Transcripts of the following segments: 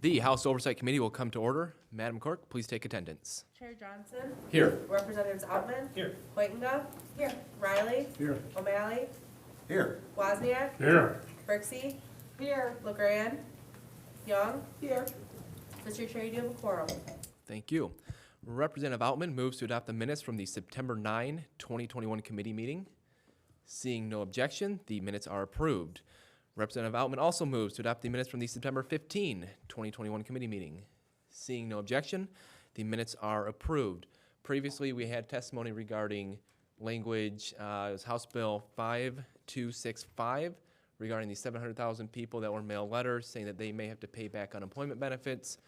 The House Oversight Committee will come to order. Madam Clerk, please take attendance. Chair Johnson. Here. Representatives Outman. Here. Whitinga. Here. Riley. Here. O'Malley. Here. Wozniak. Here. Brixey. Here. LeGrand. Young. Here. Mr. Chair, you do have a quorum. Thank you. Representative Outman moves to adopt the minutes from the September 9, 2021 committee meeting. Seeing no objection, the minutes are approved. Representative Outman also moves to adopt the minutes from the September 15, 2021 committee meeting. Seeing no objection, the minutes are approved. Previously, we had testimony regarding language, it was House Bill 5265, regarding the 700,000 people that were mailed letters saying that they may have to pay back unemployment benefits.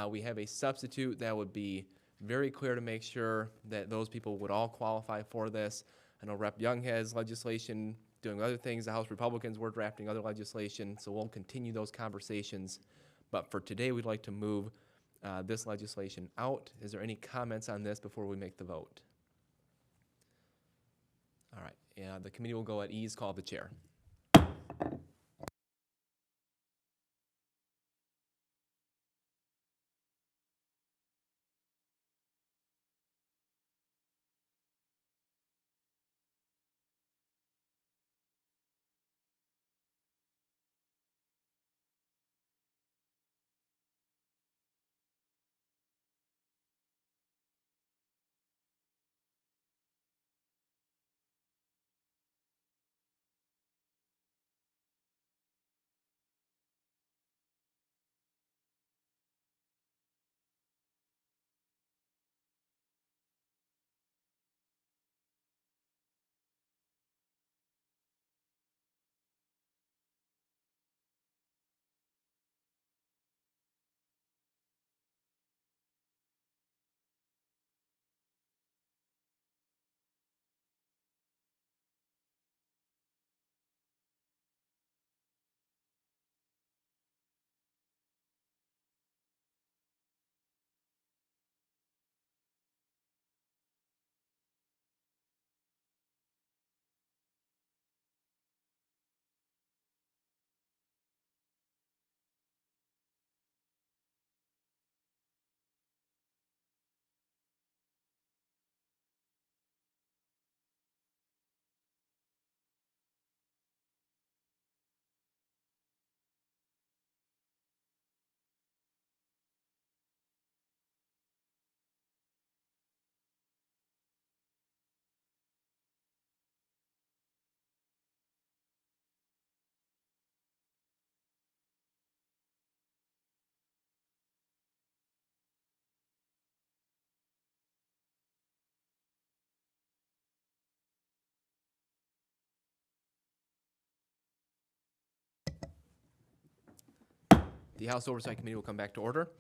We have a substitute that would be very clear to make sure that those people would all qualify for this. I know Rep. Young has legislation doing other things. The House Republicans were drafting other legislation, so we'll continue those conversations. But for today, we'd like to move this legislation out. Is there any comments on this before we make the vote? All right, the committee will go at ease, call the chair. The House Oversight Committee will come back to order.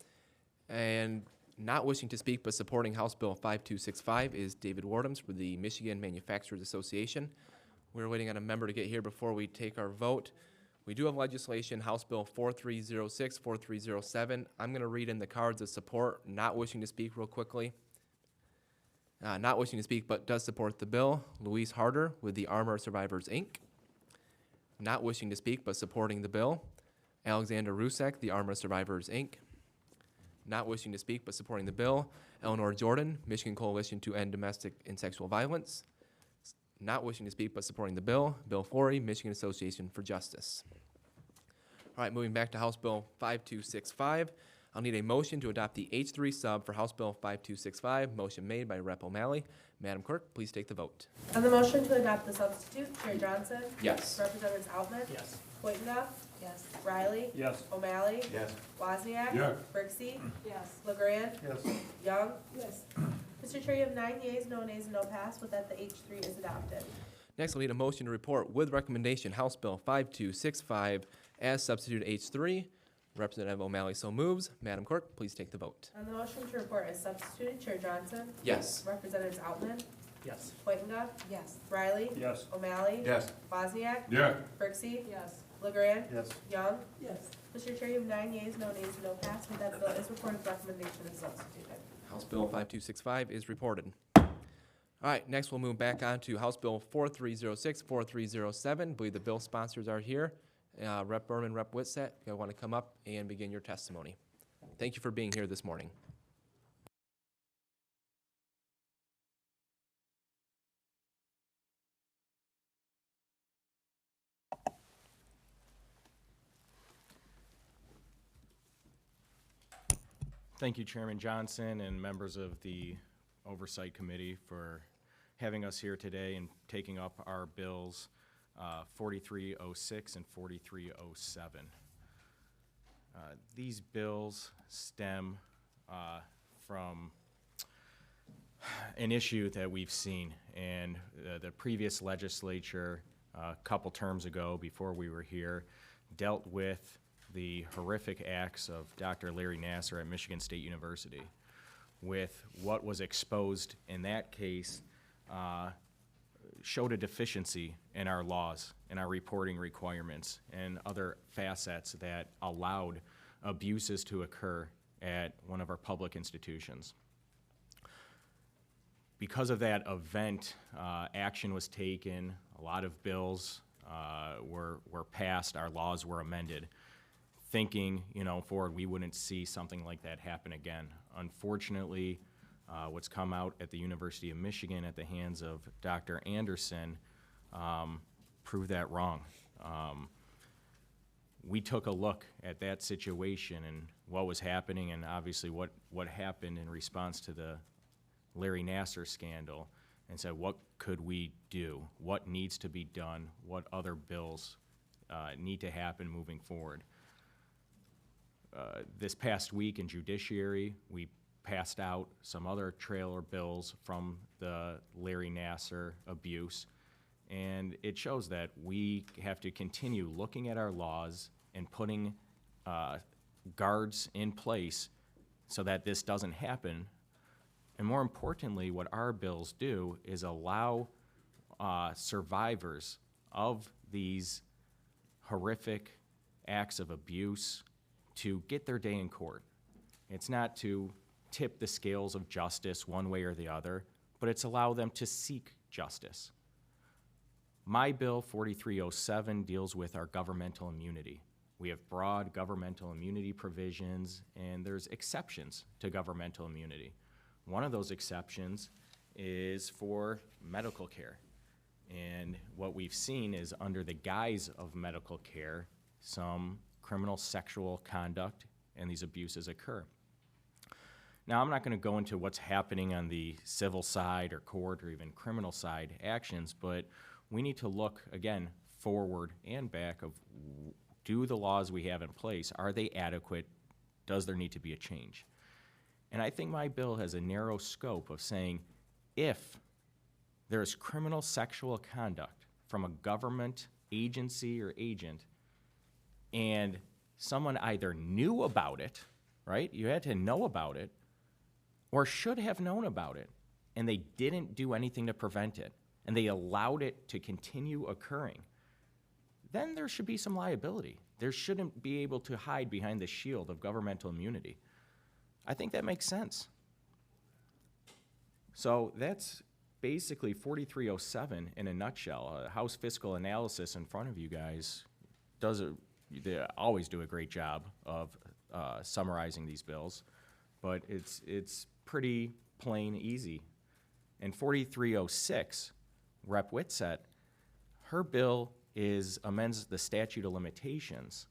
And not wishing to speak but supporting House Bill 5265 is David Wardams with the Michigan Manufacturers Association. We're waiting on a member to get here before we take our vote. We do have legislation, House Bill 4306, 4307. I'm going to read in the cards of support, not wishing to speak real quickly. Not wishing to speak but does support the bill, Louise Harder with the Armor Survivors, Inc. Not wishing to speak but supporting the bill, Alexander Rusek, the Armor Survivors, Inc. Not wishing to speak but supporting the bill, Eleanor Jordan, Michigan Coalition to End Domestic and Sexual Violence. Not wishing to speak but supporting the bill, Bill Flory, Michigan Association for Justice. All right, moving back to House Bill 5265. I'll need a motion to adopt the H3 sub for House Bill 5265. Motion made by Rep. O'Malley. Madam Clerk, please take the vote. On the motion to adopt the substitute, Chair Johnson. Yes. Representatives Outman. Yes. Whitinga. Yes. Riley. Yes. O'Malley. Yes. Wozniak. Yes. Brixey. Yes. LeGrand. Yes. Young. Yes. Mr. Chair, you have 9 yeas, no nays, and no pass. With that, the H3 is adopted. Next, I'll need a motion to report with recommendation House Bill 5265 as substitute H3. Representative O'Malley so moves. Madam Clerk, please take the vote. On the motion to report as substituted, Chair Johnson. Yes. Representatives Outman. Yes. Whitinga. Yes. Riley. Yes. O'Malley. Yes. Wozniak. Yes. Brixey. Yes. LeGrand. Yes. Young. Yes. Mr. Chair, you have 9 yeas, no nays, and no pass. With that, bill is reported with recommendation is substituted. House Bill 5265 is reported. All right, next we'll move back on to House Bill 4306, 4307. I believe the bill sponsors are here. Rep. Berman, Rep. Whitsett, you want to come up and begin your testimony. Thank you for being here this morning. Thank you, Chairman Johnson and members of the Oversight Committee for having us here today and taking up our bills 4306 and 4307. These bills stem from an issue that we've seen, and the previous legislature, a couple terms ago before we were here, dealt with the horrific acts of Dr. Larry Nassar at Michigan State University. With what was exposed in that case, showed a deficiency in our laws and our reporting requirements and other facets that allowed abuses to occur at one of our public institutions. Because of that event, action was taken, a lot of bills were passed, our laws were amended, thinking, forward we wouldn't see something like that happen again. Unfortunately, what's come out at the University of Michigan at the hands of Dr. Anderson proved that wrong. We took a look at that situation and what was happening, and obviously what happened in response to the Larry Nassar scandal, and said, what could we do? What needs to be done? What other bills need to happen moving forward? This past week in Judiciary, we passed out some other trailer bills from the Larry Nassar abuse, and it shows that we have to continue looking at our laws and putting guards in place so that this doesn't happen. And more importantly, what our bills do is allow survivors of these horrific acts of abuse to get their day in court. It's not to tip the scales of justice one way or the other, but it's allow them to seek justice. My bill 4307 deals with our governmental immunity. We have broad governmental immunity provisions, and there's exceptions to governmental immunity. One of those exceptions is for medical care. And what we've seen is under the guise of medical care, some criminal sexual conduct and these abuses occur. Now, I'm not going to go into what's happening on the civil side or court or even criminal side actions, but we need to look, again, forward and back of, do the laws we have in place, are they adequate? Does there need to be a change? And I think my bill has a narrow scope of saying, if there's criminal sexual conduct from a government agency or agent, and someone either knew about it, right? You had to know about it, or should have known about it, and they didn't do anything to prevent it, and they allowed it to continue occurring, then there should be some liability. There shouldn't be able to hide behind the shield of governmental immunity. I think that makes sense. So that's basically 4307 in a nutshell. House Fiscal Analysis in front of you guys they always do a great job of summarizing these bills, but it's pretty plain easy. And 4306, Rep. Whitsett, her bill amends the statute of limitations,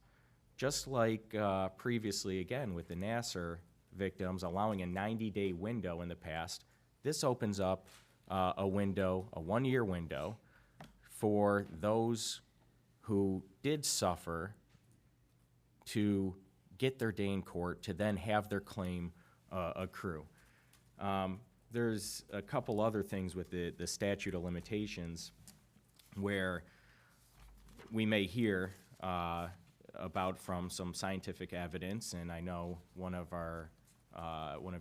just like previously, again, with the Nassar victims allowing a 90-day window in the past. This opens up a window, a one-year window, for those who did suffer to get their day in court, to then have their claim accrue. There's a couple other things with the statute of limitations where we may hear about from some scientific evidence, and I know one of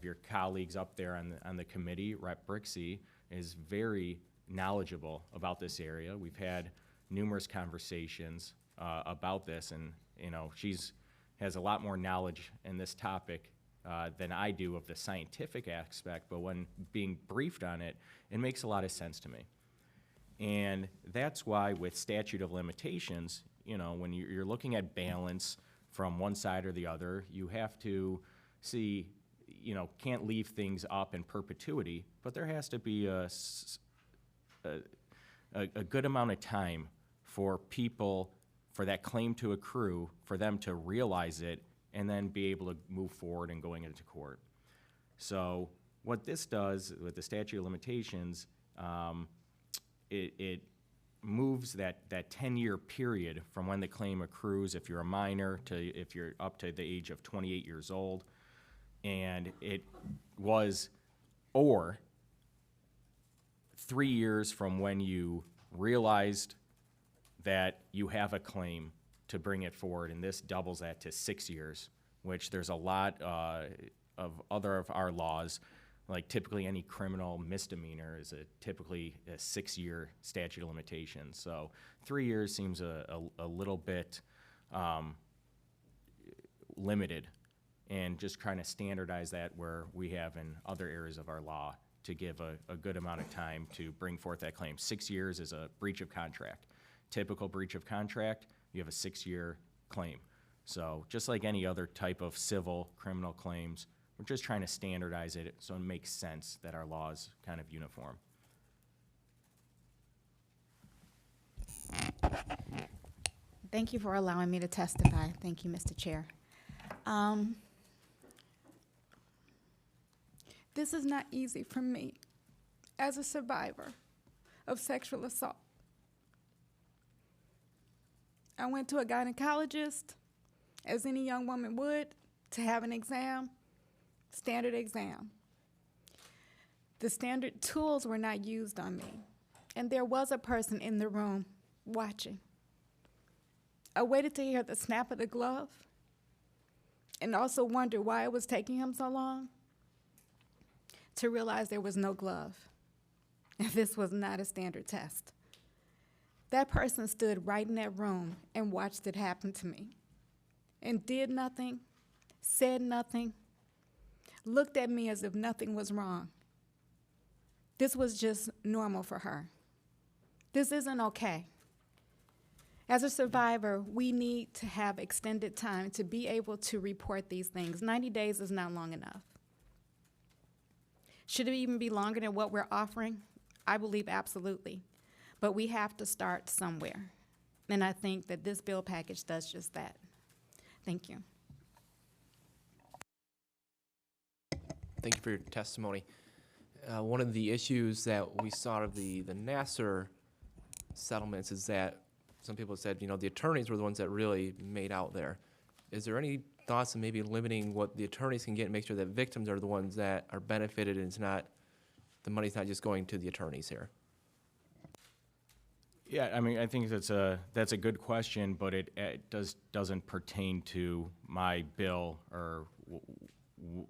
your colleagues up there on the committee, Rep. Brixey, is very knowledgeable about this area. We've had numerous conversations about this, and she's has a lot more knowledge in this topic than I do of the scientific aspect, but when being briefed on it, it makes a lot of sense to me. And that's why with statute of limitations, when you're looking at balance from one side or the other, you have to see, can't leave things up in perpetuity, but there has to be a good amount of time for people, for that claim to accrue, for them to realize it, and then be able to move forward and going into court. So what this does with the statute of limitations, it moves that 10-year period from when the claim accrues if you're a minor to if you're up to the age of 28 years old. And it was, or 3 years from when you realized that you have a claim to bring it forward, and this doubles that to 6 years, which there's a lot of other of our laws, like typically any criminal misdemeanor is typically a 6-year statute of limitations. So 3 years seems a little bit limited, and just trying to standardize that where we have in other areas of our law to give a good amount of time to bring forth that claim. 6 years is a breach of contract. Typical breach of contract, you have a 6-year claim. So just like any other type of civil criminal claims, we're just trying to standardize it so it makes sense that our law is kind of uniform. Thank you for allowing me to testify. Thank you, Mr. Chair. This is not easy for me as a survivor of sexual assault. I went to a gynecologist, as any young woman would, to have an exam, standard exam. The standard tools were not used on me, and there was a person in the room watching. I waited to hear the snap of the glove and also wondered why it was taking him so long to realize there was no glove, and this was not a standard test. That person stood right in that room and watched it happen to me and did nothing, said nothing, looked at me as if nothing was wrong. This was just normal for her. This isn't okay. As a survivor, we need to have extended time to be able to report these things. 90 days is not long enough. Should it even be longer than what we're offering? I believe absolutely. But we have to start somewhere. And I think that this bill package does just that. Thank you. Thank you for your testimony. One of the issues that we saw of the Nassar settlements is that some people said, the attorneys were the ones that really made out there. Is there any thoughts on maybe limiting what the attorneys can get and make sure that victims are the ones that are benefited and the money's not just going to the attorneys here? Yeah, I mean, I think that's a good question, but it doesn't pertain to my bill or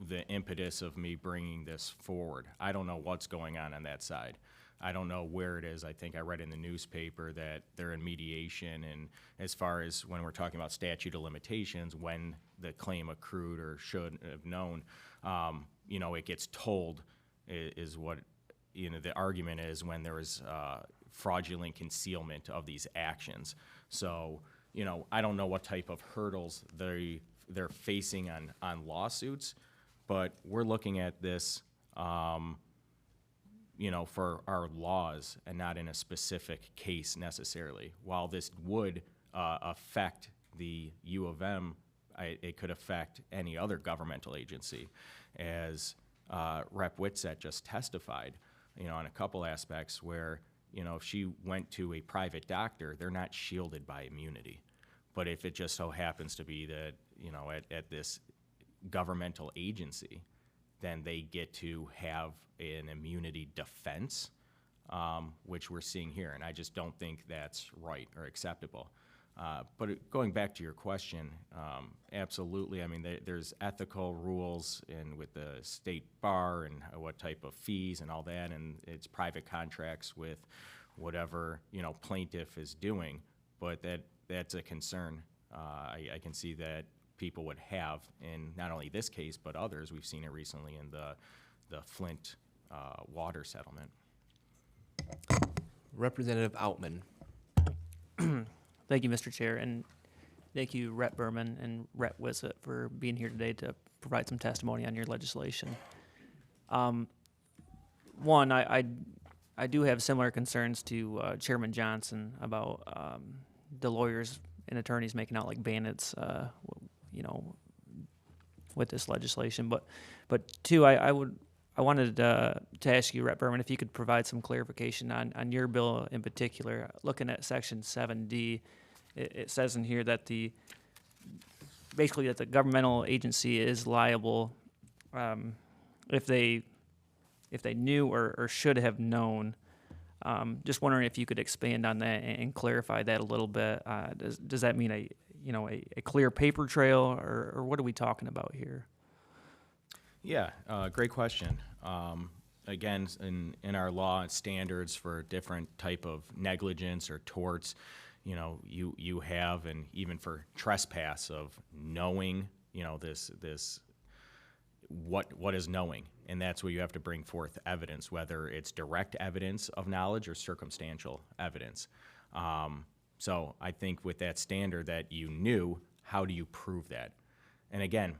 the impetus of me bringing this forward. I don't know what's going on that side. I don't know where it is. I think I read in the newspaper that they're in mediation, and as far as when we're talking about statute of limitations, when the claim accrued or should have known, it gets told is what, the argument is when there is fraudulent concealment of these actions. So, I don't know what type of hurdles they're facing on lawsuits, but we're looking at this, for our laws and not in a specific case necessarily. While this would affect the U of M, it could affect any other governmental agency. As Rep. Whitsett just testified, on a couple aspects where, if she went to a private doctor, they're not shielded by immunity. But if it just so happens to be that, at this governmental agency, then they get to have an immunity defense, which we're seeing here. And I just don't think that's right or acceptable. But going back to your question, absolutely. I mean, there's ethical rules with the state bar and what type of fees and all that, and it's private contracts with whatever, plaintiff is doing. But that's a concern. I can see that people would have in not only this case, but others. We've seen it recently in the Flint water settlement. Representative Outman. Thank you, Mr. Chair, and thank you, Rep. Berman and Rep. Wissett, for being here today to provide some testimony on your legislation. One, I do have similar concerns to Chairman Johnson about the lawyers and attorneys making out like bandits, with this legislation. But two, I wanted to ask you, Rep. Berman, if you could provide some clarification on your bill in particular. Looking at Section 7D, it says in here that basically that the governmental agency is liable if they knew or should have known. Just wondering if you could expand on that and clarify that a little bit. Does that mean a clear paper trail, or what are we talking about here? Yeah, great question. Again, in our law and standards for different type of negligence or torts, you have, and even for trespass of knowing, this what is knowing, and that's where you have to bring forth evidence, whether it's direct evidence of knowledge or circumstantial evidence. So I think with that standard that you knew, how do you prove that? And again,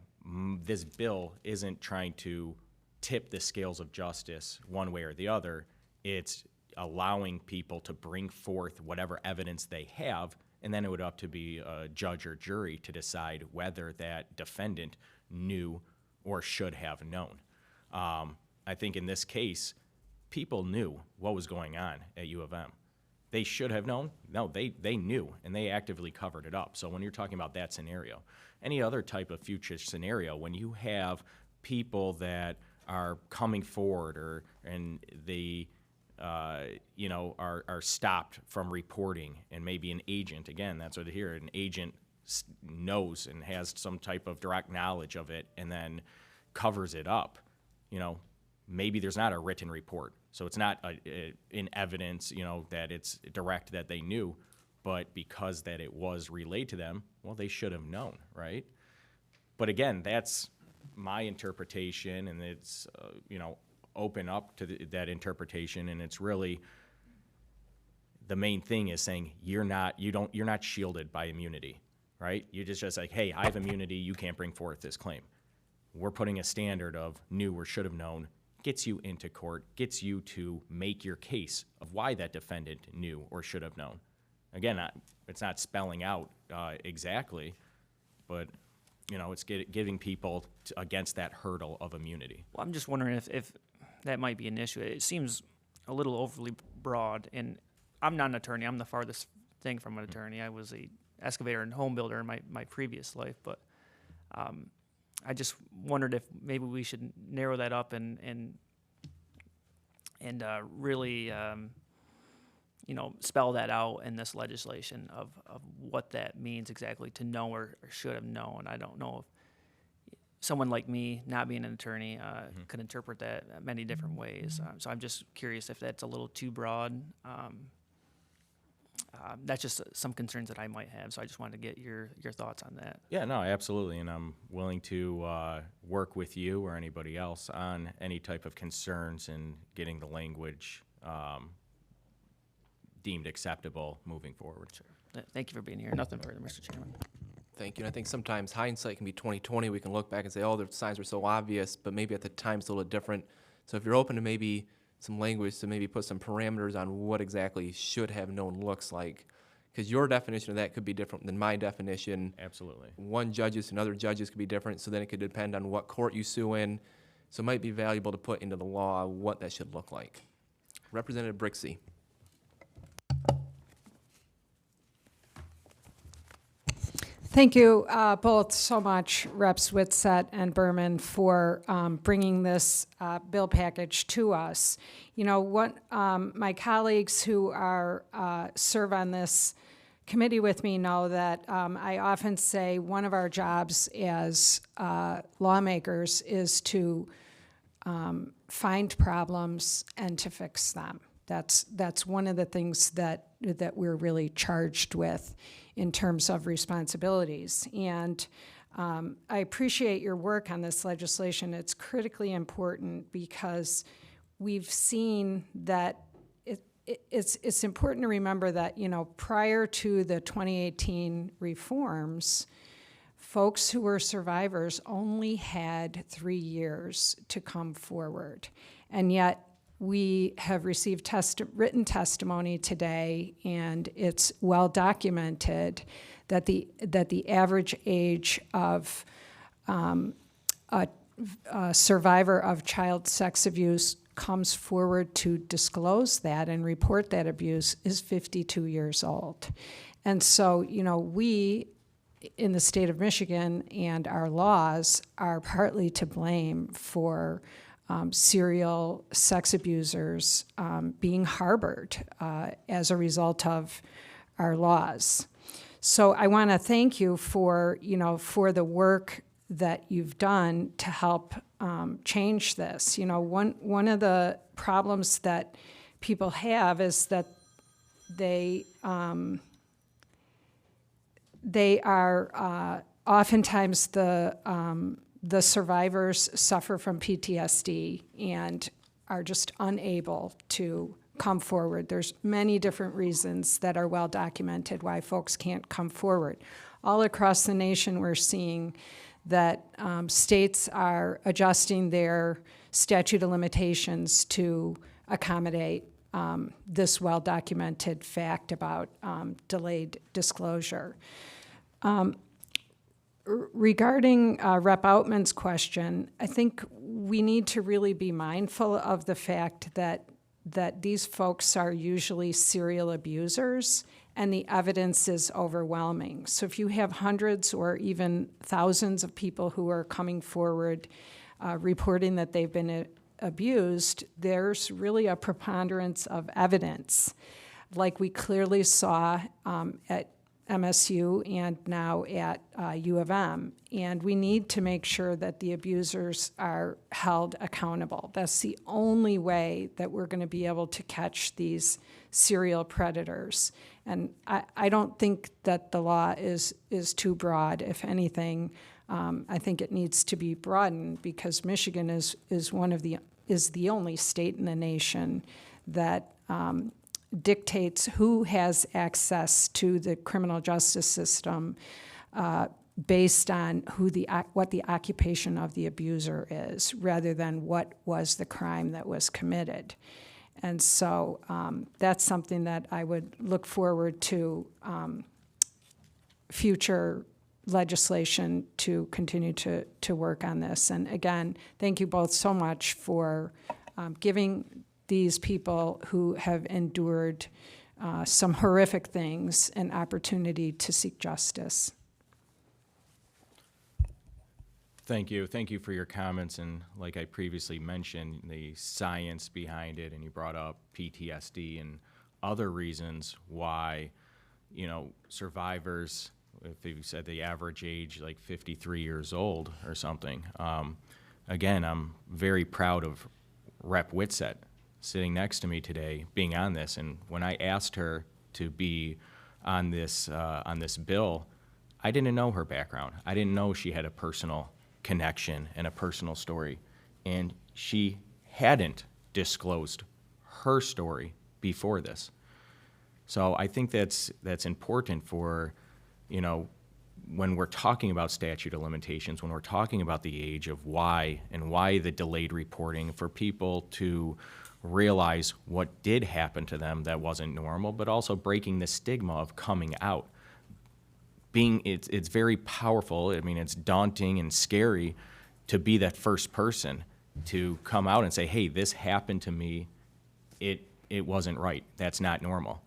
this bill isn't trying to tip the scales of justice one way or the other. It's allowing people to bring forth whatever evidence they have, and then it would up to be a judge or jury to decide whether that defendant knew or should have known. I think in this case, people knew what was going on at U of M. They should have known? No, they knew, and they actively covered it up. So when you're talking about that scenario, any other type of future scenario, when you have people that are coming forward and they are stopped from reporting, and maybe an agent, again, that's what I hear, an agent knows and has some type of direct knowledge of it and then covers it up, maybe there's not a written report. So it's not in evidence, that it's direct that they knew, but because that it was relayed to them, well, they should have known, right? But again, that's my interpretation, and it's, open up to that interpretation, and it's really, the main thing is saying you're not shielded by immunity, right? You're just like, hey, I have immunity, you can't bring forth this claim. We're putting a standard of knew or should have known, gets you into court, gets you to make your case of why that defendant knew or should have known. Again, it's not spelling out exactly, but it's giving people against that hurdle of immunity. Well, I'm just wondering if that might be an issue. It seems a little overly broad, and I'm not an attorney. I'm the farthest thing from an attorney. I was a excavator and home builder in my previous life, but I just wondered if maybe we should narrow that up and really spell that out in this legislation of what that means exactly to know or should have known. I don't know if someone like me, not being an attorney, could interpret that many different ways. So I'm just curious if that's a little too broad. That's just some concerns that I might have, so I just wanted to get your thoughts on that. Yeah, no, absolutely, and I'm willing to work with you or anybody else on any type of concerns and getting the language deemed acceptable moving forward. Sure. Thank you for being here. Nothing further, Mr. Chairman. Thank you. And I think sometimes hindsight can be 20/20. We can look back and say, oh, the signs were so obvious, but maybe at the time it's a little different. So if you're open to maybe some language to maybe put some parameters on what exactly should have known looks like, because your definition of that could be different than my definition. Absolutely. One judges and other judges could be different, so then it could depend on what court you sue in. So it might be valuable to put into the law what that should look like. Representative Brixey. Thank you both so much, Reps Whitsett and Berman, for bringing this bill package to us. What my colleagues who are serve on this committee with me know that I often say one of our jobs as lawmakers is to find problems and to fix them. That's one of the things that we're really charged with in terms of responsibilities. And I appreciate your work on this legislation. It's critically important because we've seen that it's important to remember that, prior to the 2018 reforms, folks who were survivors only had 3 years to come forward. And yet we have received written testimony today, and it's well documented that the average age of a survivor of child sex abuse comes forward to disclose that and report that abuse is 52 years old. And so, we in the state of Michigan and our laws are partly to blame for serial sex abusers being harbored as a result of our laws. So I want to thank you for the work that you've done to help change this. One of the problems that people have is that they are oftentimes the survivors suffer from PTSD and are just unable to come forward. There's many different reasons that are well documented why folks can't come forward. All across the nation, we're seeing that states are adjusting their statute of limitations to accommodate this well-documented fact about delayed disclosure. Regarding Rep. Outman's question, I think we need to really be mindful of the fact that these folks are usually serial abusers, and the evidence is overwhelming. So if you have hundreds or even thousands of people who are coming forward reporting that they've been abused, there's really a preponderance of evidence, like we clearly saw at MSU and now at U of M. And we need to make sure that the abusers are held accountable. That's the only way that we're going to be able to catch these serial predators. And I don't think that the law is too broad. If anything, I think it needs to be broadened, because Michigan is the only state in the nation that dictates who has access to the criminal justice system based on what the occupation of the abuser is, rather than what was the crime that was committed. And so that's something that I would look forward to future legislation to continue to work on this. And again, thank you both so much for giving these people who have endured some horrific things an opportunity to seek justice. Thank you. Thank you for your comments. And like I previously mentioned, the science behind it, and you brought up PTSD and other reasons why, survivors, if you said the average age, like 53 years old or something. Again, I'm very proud of Rep. Whitsett sitting next to me today, being on this. And when I asked her to be on this bill, I didn't know her background. I didn't know she had a personal connection and a personal story. And she hadn't disclosed her story before this. So I think that's important for, when we're talking about statute of limitations, when we're talking about the age of why the delayed reporting, for people to realize what did happen to them that wasn't normal, but also breaking the stigma of coming out. It's very powerful. I mean, it's daunting and scary to be that first person to come out and say, hey, this happened to me. It wasn't right. That's not normal.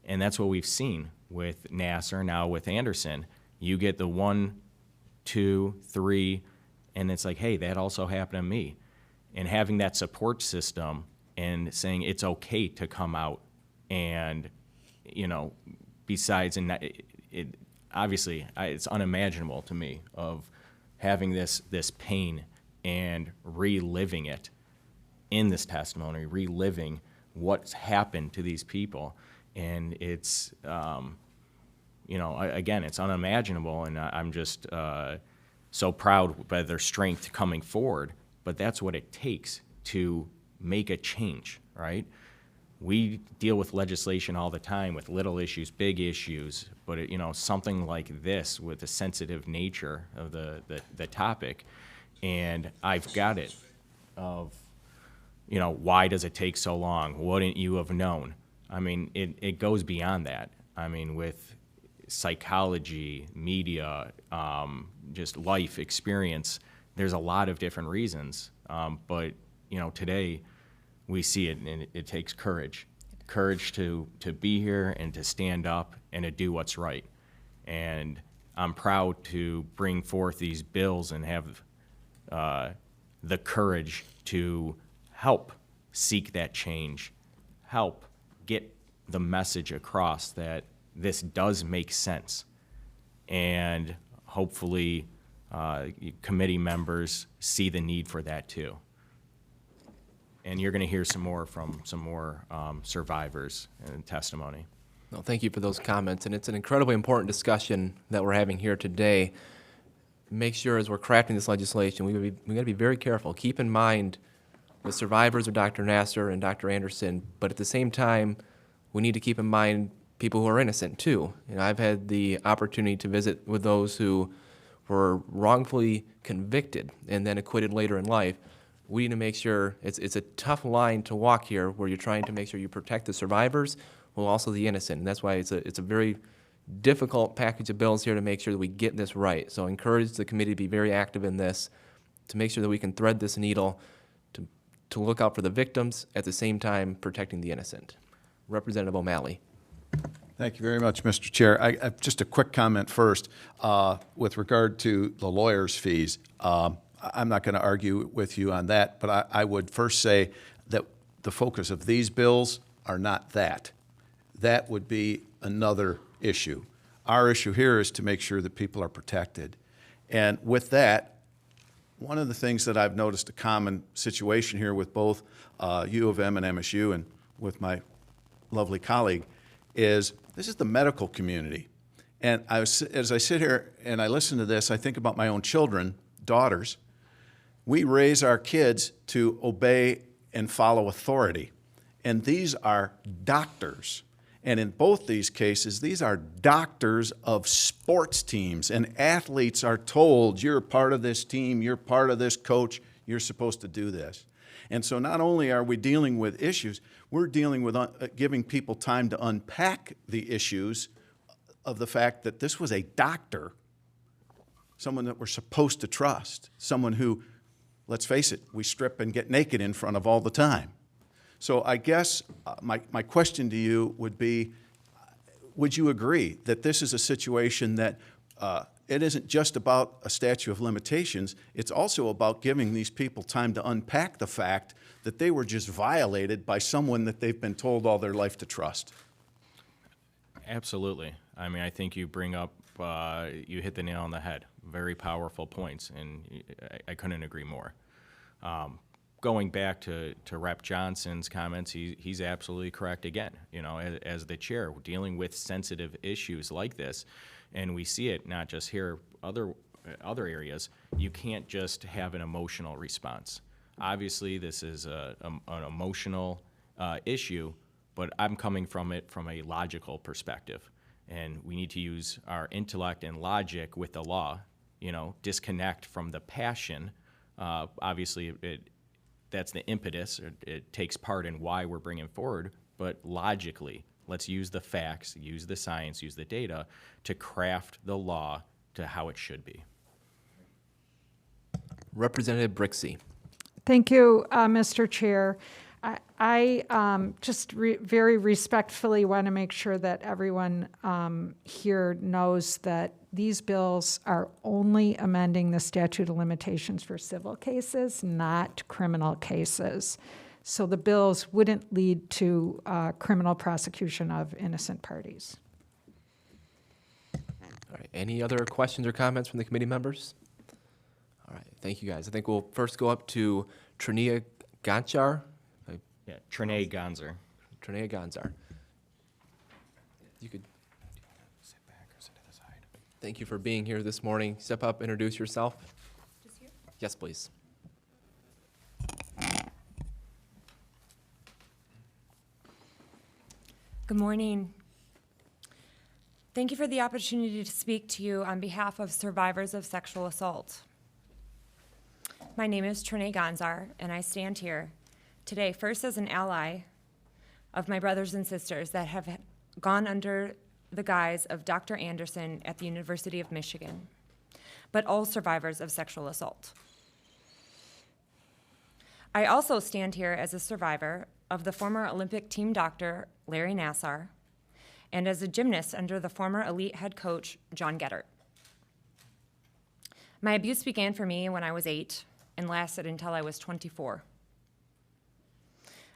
And that's what we've seen with Nassar, now with Anderson. You get the 1, 2, 3, and it's like, hey, that also happened to me. And having that support system and saying it's okay to come out, and, besides, and it obviously, it's unimaginable to me of having this pain and reliving it in this testimony, reliving what's happened to these people. And it's, again, it's unimaginable, and I'm just so proud by their strength coming forward. But that's what it takes to make a change, right? we deal with legislation all the time with little issues, big issues, but it, you know, something like this with the sensitive nature of the topic, and I've got it of, you know, why does it take so long? Wouldn't you have known? I mean, it goes beyond that. I mean, with psychology, media, just life experience, there's a lot of different reasons. But, you know, today we see it, and it takes courage. Courage to be here and to stand up and to do what's right. And I'm proud to bring forth these bills and have the courage to help seek that change, help get the message across that this does make sense. And hopefully committee members see the need for that too. And you're going to hear some more from some more survivors and testimony. No, thank you for those comments, and it's an incredibly important discussion that we're having here today. Make sure as we're crafting this legislation, we got to be very careful. Keep in mind the survivors of Dr. Nasser and Dr. Anderson, but at the same time, we need to keep in mind people who are innocent too. You know, I've had the opportunity to visit with those who were wrongfully convicted and then acquitted later in life. We need to make sure it's a tough line to walk here, where you're trying to make sure you protect the survivors while also the innocent. And that's why it's a very difficult package of bills here to make sure that we get this right. So I encourage the committee to be very active in this, to make sure that we can thread this needle, to look out for the victims, at the same time protecting the innocent. Representative O'Malley. Thank you very much, Mr. Chair. I just a quick comment first with regard to the lawyers' fees. I'm not going to argue with you on that, but I would first say that the focus of these bills are not that. That would be another issue. Our issue here is to make sure that people are protected. And with that, one of the things that I've noticed a common situation here with both U of M and MSU and with my lovely colleague is this is the medical community. And as I sit here and I listen to this, I think about my own children, daughters. We raise our kids to obey and follow authority. And these are doctors. And in both these cases, these are doctors of sports teams. And athletes are told, you're part of this team, you're part of this coach, you're supposed to do this. And so not only are we dealing with issues, we're dealing with giving people time to unpack the issues of the fact that this was a doctor, someone that we're supposed to trust, someone who, let's face it, we strip and get naked in front of all the time. So I guess my question to you would be, would you agree that this is a situation that it isn't just about a statute of limitations, it's also about giving these people time to unpack the fact that they were just violated by someone that they've been told all their life to trust? Absolutely. I mean, I think you bring up, you hit the nail on the head. Very powerful points, and I couldn't agree more. Going back to Rep. Johnson's comments, he's absolutely correct again. You know, as the chair, we're dealing with sensitive issues like this, and we see it not just here, other areas. You can't just have an emotional response. Obviously, this is an emotional issue, but I'm coming from it from a logical perspective, and we need to use our intellect and logic with the law. You know, disconnect from the passion. Obviously, that's the impetus. It takes part in why we're bringing forward, but logically, let's use the facts, use the science, use the data to craft the law to how it should be. Representative Brixey. Thank you, Mr. Chair. I just very respectfully want to make sure that everyone here knows that these bills are only amending the statute of limitations for civil cases, not criminal cases. So the bills wouldn't lead to criminal prosecution of innocent parties. All right, any other questions or comments from the committee members? All right, thank you guys. I think we'll first go up to Trinia Gonchar. Yeah, Trinae Gonzer. Trinia Gonzar. You could Sit back or sit to the side. thank you for being here this morning. Step up, introduce yourself. Just here? Yes, please. Good morning. Thank you for the opportunity to speak to you on behalf of survivors of sexual assault. My name is Trinae Gonzar, and I stand here today first as an ally of my brothers and sisters that have gone under the guise of Dr. Anderson at the University of Michigan, but all survivors of sexual assault. I also stand here as a survivor of the former Olympic team doctor, Larry Nassar, and as a gymnast under the former elite head coach, John Geddert. My abuse began for me when I was 8 and lasted until I was 24.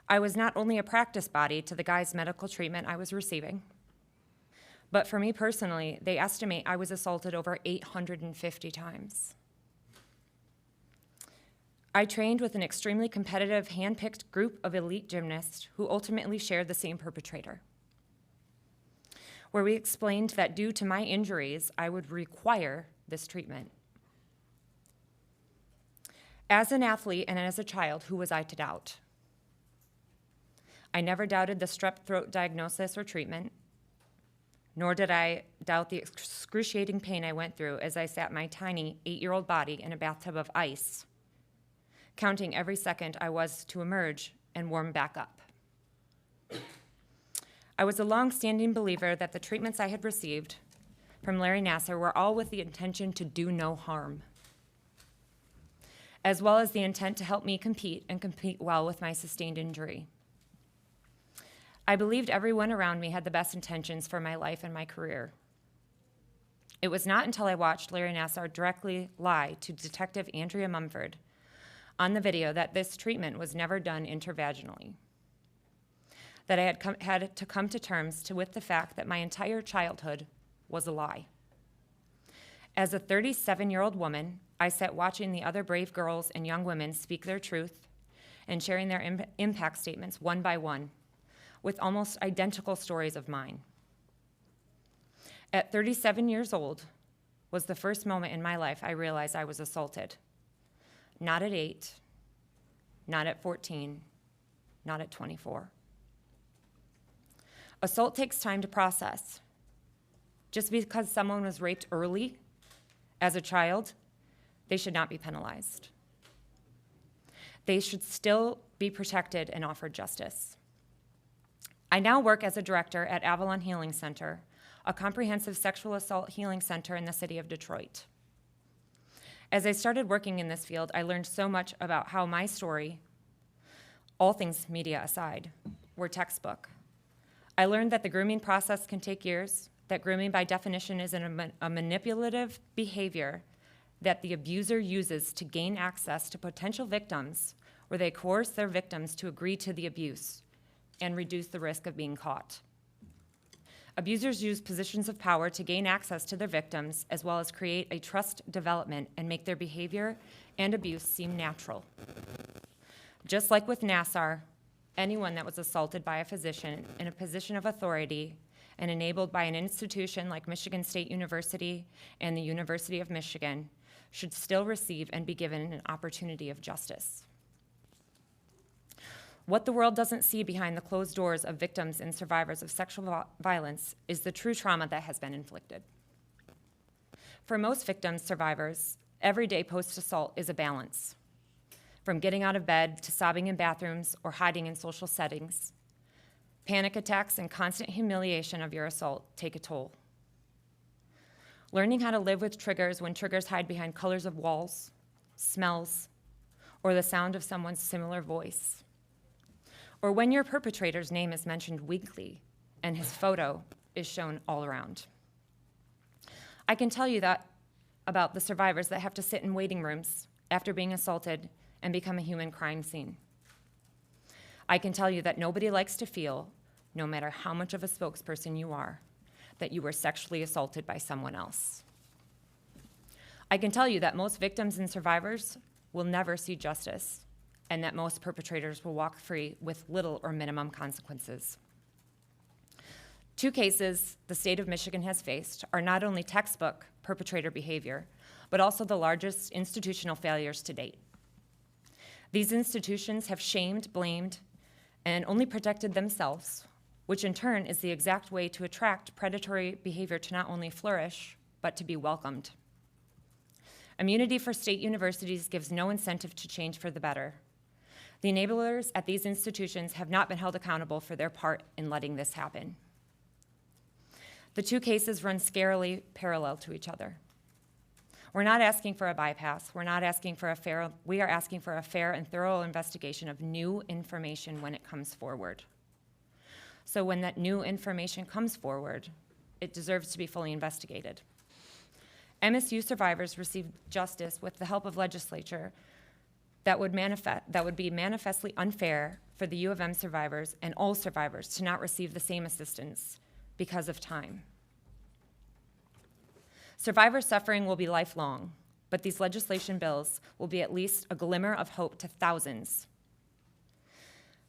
I was not only a practice body to the guy's medical treatment I was receiving, but for me personally, they estimate I was assaulted over 850 times. I trained with an extremely competitive, hand-picked group of elite gymnasts who ultimately shared the same perpetrator, where we explained that due to my injuries, I would require this treatment. As an athlete and as a child, who was I to doubt? I never doubted the strep throat diagnosis or treatment, nor did I doubt the excruciating pain I went through as I sat my tiny 8-year-old body in a bathtub of ice, counting every second I was to emerge and warm back up. I was a long-standing believer that the treatments I had received from Larry Nassar were all with the intention to do no harm, as well as the intent to help me compete and compete well with my sustained injury. I believed everyone around me had the best intentions for my life and my career. It was not until I watched Larry Nassar directly lie to Detective Andrea Mumford on the video that this treatment was never done intravaginally, that I had to come to terms with the fact that my entire childhood was a lie. As a 37-year-old woman, I sat watching the other brave girls and young women speak their truth and sharing their impact statements one by one, with almost identical stories of mine. At 37 years old was the first moment in my life I realized I was assaulted. Not at 8, not at 14, not at 24. Assault takes time to process. Just because someone was raped early as a child, they should not be penalized. They should still be protected and offered justice. I now work as a director at Avalon Healing Center, a comprehensive sexual assault healing center in the city of Detroit. As I started working in this field, I learned so much about how my story, all things media aside, were textbook. I learned that the grooming process can take years, that grooming by definition is a manipulative behavior that the abuser uses to gain access to potential victims, where they coerce their victims to agree to the abuse and reduce the risk of being caught. Abusers use positions of power to gain access to their victims, as well as create a trust development and make their behavior and abuse seem natural. Just like with Nassar, anyone that was assaulted by a physician in a position of authority and enabled by an institution like Michigan State University and the University of Michigan should still receive and be given an opportunity of justice. What the world doesn't see behind the closed doors of victims and survivors of sexual violence is the true trauma that has been inflicted. For most victims, survivors, every day post-assault is a balance. From getting out of bed to sobbing in bathrooms or hiding in social settings, panic attacks and constant humiliation of your assault take a toll. Learning how to live with triggers when triggers hide behind colors of walls, smells, or the sound of someone's similar voice. Or when your perpetrator's name is mentioned weekly and his photo is shown all around. I can tell you that about the survivors that have to sit in waiting rooms after being assaulted and become a human crime scene. I can tell you that nobody likes to feel, no matter how much of a spokesperson you are, that you were sexually assaulted by someone else. I can tell you that most victims and survivors will never see justice, and that most perpetrators will walk free with little or minimum consequences. 2 cases the state of Michigan has faced are not only textbook perpetrator behavior, but also the largest institutional failures to date. These institutions have shamed, blamed, and only protected themselves which in turn is the exact way to attract predatory behavior to not only flourish, but to be welcomed. Immunity for state universities gives no incentive to change for the better. The enablers at these institutions have not been held accountable for their part in letting this happen. The two cases run scarily parallel to each other. We're not asking for a bypass. We are asking for a fair and thorough investigation of new information when it comes forward. So when that new information comes forward, it deserves to be fully investigated. MSU survivors received justice with the help of legislature that would be manifestly unfair for the U of M survivors and all survivors to not receive the same assistance because of time. Survivor suffering will be lifelong, but these legislation bills will be at least a glimmer of hope to thousands.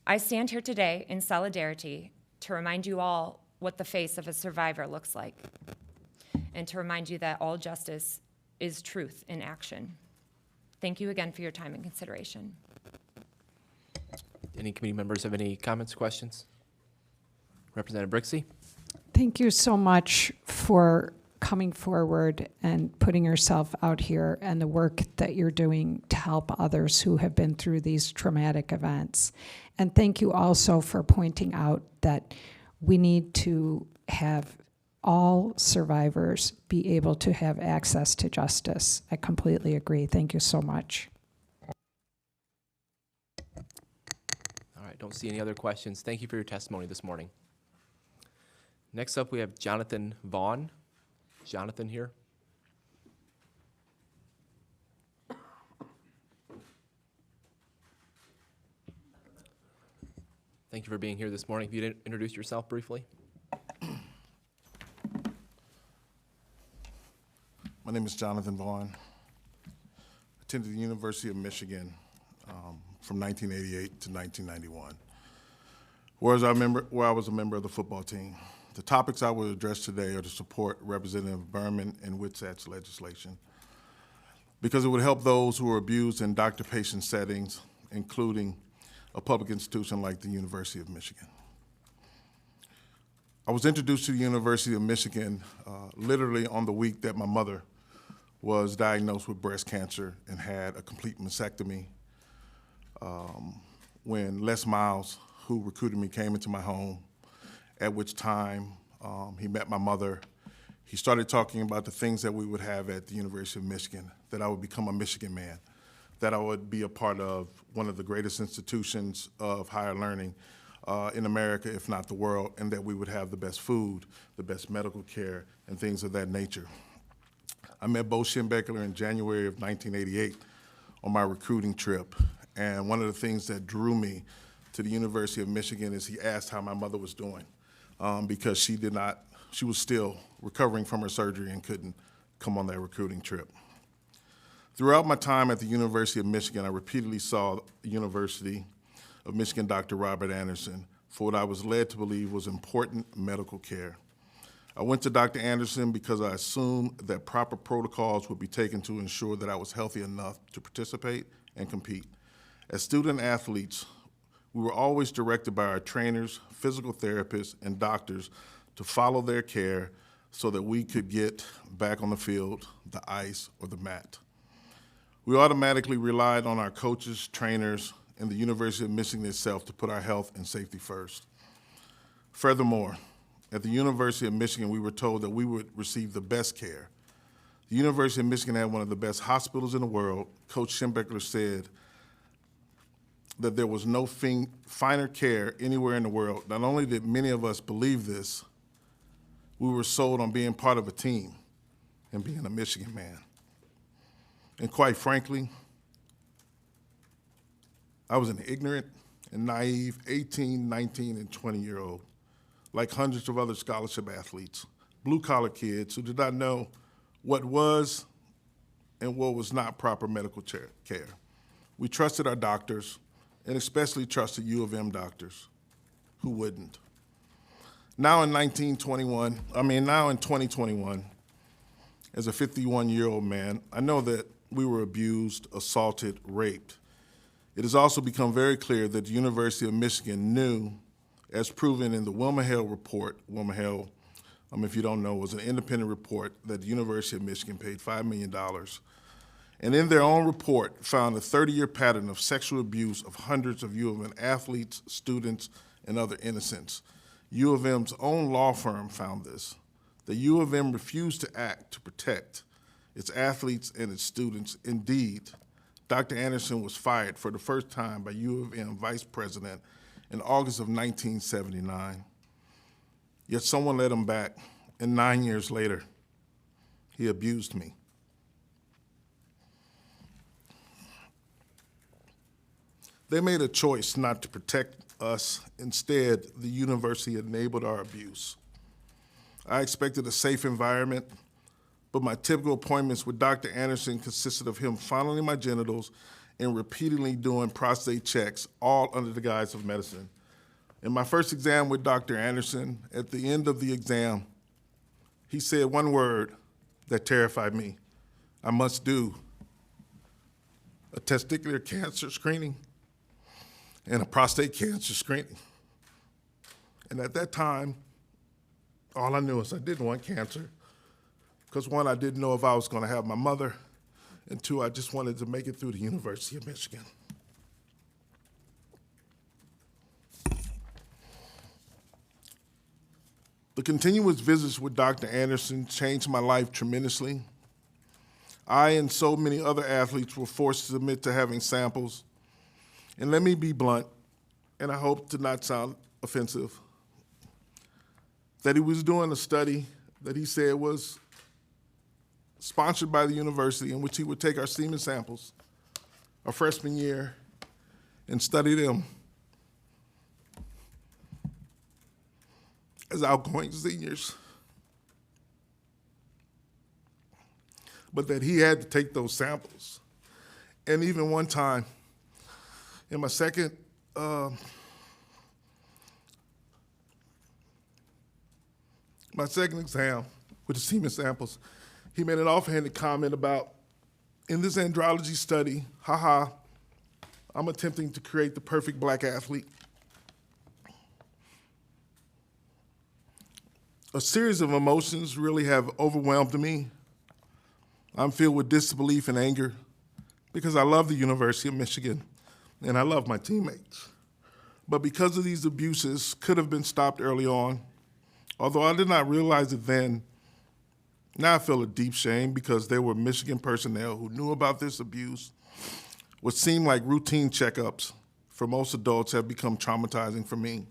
I stand here today in solidarity to remind you all what the face of a survivor looks like, and to remind you that all justice is truth in action. Thank you again for your time and consideration. Any committee members have any comments, questions? Representative Brixey? Thank you so much for coming forward and putting yourself out here and the work that you're doing to help others who have been through these traumatic events. And thank you also for pointing out that we need to have all survivors be able to have access to justice. I completely agree. Thank you so much. All right, don't see any other questions. Thank you for your testimony this morning. Next up, we have Jonathan Vaughn. Jonathan here. Thank you for being here this morning. If you'd introduce yourself briefly. My name is Jonathan Vaughn. Attended the University of Michigan from 1988 to 1991, where I was a member of the football team. The topics I will address today are to support Representative Berman and Whitsatt's legislation because it would help those who are abused in doctor-patient settings, including a public institution like the University of Michigan. I was introduced to the University of Michigan literally on the week that my mother was diagnosed with breast cancer and had a complete mastectomy when Les Miles, who recruited me, came into my home, at which time he met my mother. He started talking about the things that we would have at the University of Michigan, that I would become a Michigan man, that I would be a part of one of the greatest institutions of higher learning in America, if not the world, and that we would have the best food, the best medical care, and things of that nature. I met Bo Schembechler in January of 1988 on my recruiting trip, and one of the things that drew me to the University of Michigan is he asked how my mother was doing because she was still recovering from her surgery and couldn't come on that recruiting trip. Throughout my time at the University of Michigan, I repeatedly saw the University of Michigan Dr. Robert Anderson for what I was led to believe was important medical care. I went to Dr. Anderson because I assumed that proper protocols would be taken to ensure that I was healthy enough to participate and compete. As student athletes, we were always directed by our trainers, physical therapists, and doctors to follow their care so that we could get back on the field, the ice, or the mat. We automatically relied on our coaches, trainers, and the University of Michigan itself to put our health and safety first. Furthermore, at the University of Michigan, we were told that we would receive the best care. The University of Michigan had one of the best hospitals in the world. Coach Schembechler said that there was no finer care anywhere in the world. Not only did many of us believe this, we were sold on being part of a team and being a Michigan man. And quite frankly, I was an ignorant and naive 18, 19, and 20-year-old, like hundreds of other scholarship athletes, blue-collar kids who did not know what was and what was not proper medical care. We trusted our doctors, and especially trusted U of M doctors, who wouldn't. Now in 2021, as a 51-year-old man, I know that we were abused, assaulted, raped. It has also become very clear that the University of Michigan knew as proven in the WilmerHale report. WilmerHale, if you don't know, was an independent report that the University of Michigan paid $5 million. And in their own report, found a 30-year pattern of sexual abuse of hundreds of U of M athletes, students, and other innocents. U of M's own law firm found this. The U of M refused to act to protect its athletes and its students. Indeed, Dr. Anderson was fired for the first time by U of M vice president in August of 1979. Yet someone let him back, and 9 years later, he abused me. They made a choice not to protect us. Instead, the university enabled our abuse. I expected a safe environment, but my typical appointments with Dr. Anderson consisted of him fondling my genitals and repeatedly doing prostate checks, all under the guise of medicine. In my first exam with Dr. Anderson, at the end of the exam, he said one word that terrified me. I must do a testicular cancer screening and a prostate cancer screening. And at that time, all I knew is I didn't want cancer, because one, I didn't know if I was going to have my mother, and two, I just wanted to make it through the University of Michigan. The continuous visits with Dr. Anderson changed my life tremendously. I and so many other athletes were forced to submit to having samples. And let me be blunt, and I hope to not sound offensive, that he was doing a study that he said was sponsored by the university, in which he would take our semen samples our freshman year and study them as outgoing seniors. But that he had to take those samples. And even one time, in my second exam with the semen samples, he made an offhanded comment about, in this andrology study, haha, I'm attempting to create the perfect black athlete. A series of emotions really have overwhelmed me. I'm filled with disbelief and anger because I love the University of Michigan and I love my teammates. But because of these abuses, could have been stopped early on. Although I did not realize it then, now I feel a deep shame because there were Michigan personnel who knew about this abuse. What seemed like routine checkups for most adults have become traumatizing for me.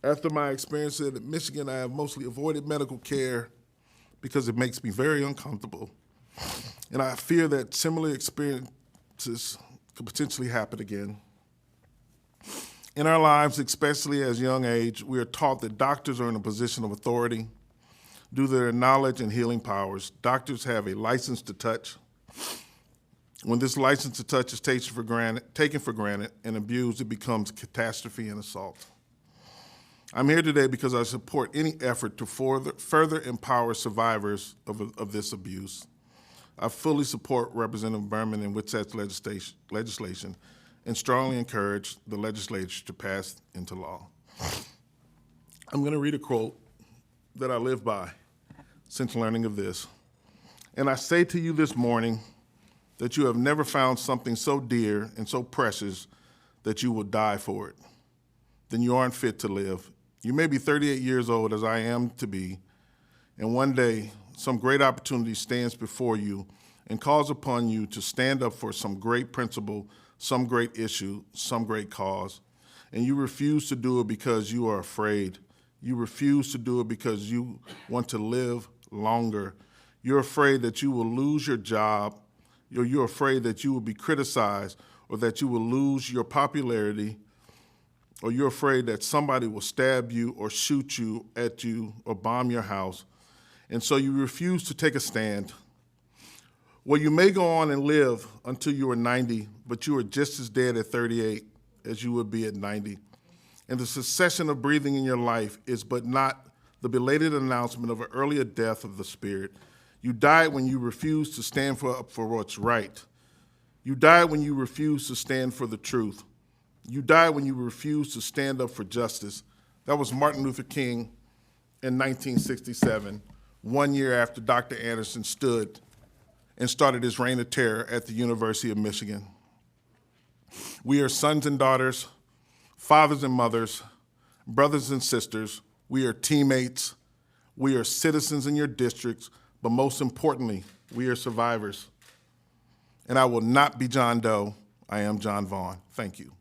After my experience at Michigan, I have mostly avoided medical care because it makes me very uncomfortable. And I fear that similar experiences could potentially happen again. In our lives, especially as young age, we are taught that doctors are in a position of authority due to their knowledge and healing powers. Doctors have a license to touch. When this license to touch is taken for granted and abused, it becomes catastrophe and assault. I'm here today because I support any effort to further empower survivors of this abuse. I fully support Representative Berman and Witset's legislation and strongly encourage the legislature to pass into law. I'm going to read a quote that I live by since learning of this. And I say to you this morning that you have never found something so dear and so precious that you will die for it. Then you aren't fit to live. You may be 38 years old, as I am to be, and one day some great opportunity stands before you and calls upon you to stand up for some great principle, some great issue, some great cause, and you refuse to do it because you are afraid. You refuse to do it because you want to live longer. You're afraid that you will lose your job, or you're afraid that you will be criticized, or that you will lose your popularity, or you're afraid that somebody will stab you or shoot you at you or bomb your house, and so you refuse to take a stand. Well, you may go on and live until you are 90, but you are just as dead at 38 as you would be at 90. And the cessation of breathing in your life is but not the belated announcement of an earlier death of the spirit. You died when you refused to stand up for what's right. You died when you refused to stand for the truth. You died when you refused to stand up for justice. That was Martin Luther King in 1967, 1 year after Dr. Anderson stood and started his reign of terror at the University of Michigan. We are sons and daughters, fathers and mothers, brothers and sisters. We are teammates. We are citizens in your districts, but most importantly, we are survivors. And I will not be John Doe. I am John Vaughn. Thank you.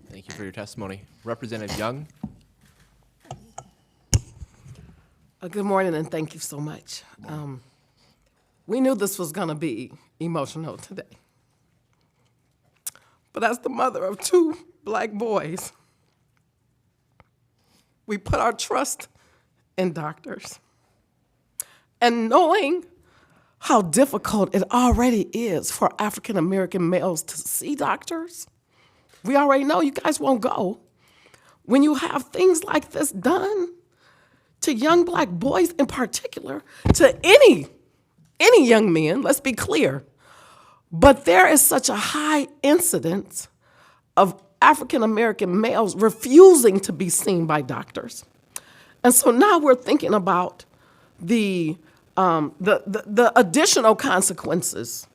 Thank you for your testimony. Representative Young. Good morning, and thank you so much. We knew this was going to be emotional today. But as the mother of 2 black boys, we put our trust in doctors. And knowing how difficult it already is for African American males to see doctors, we already know you guys won't go. When you have things like this done to young black boys in particular, to any young men, let's be clear, but there is such a high incidence of African American males refusing to be seen by doctors. And so now we're thinking about the additional consequences,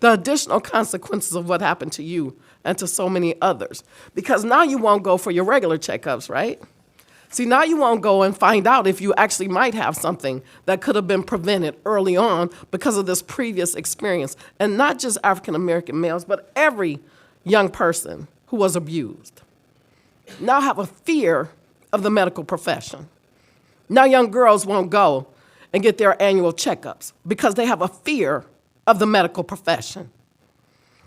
of what happened to you and to so many others. Because now you won't go for your regular checkups, right? See, now you won't go and find out if you actually might have something that could have been prevented early on because of this previous experience. And not just African American males, but every young person who was abused now have a fear of the medical profession. Now young girls won't go and get their annual checkups because they have a fear of the medical profession.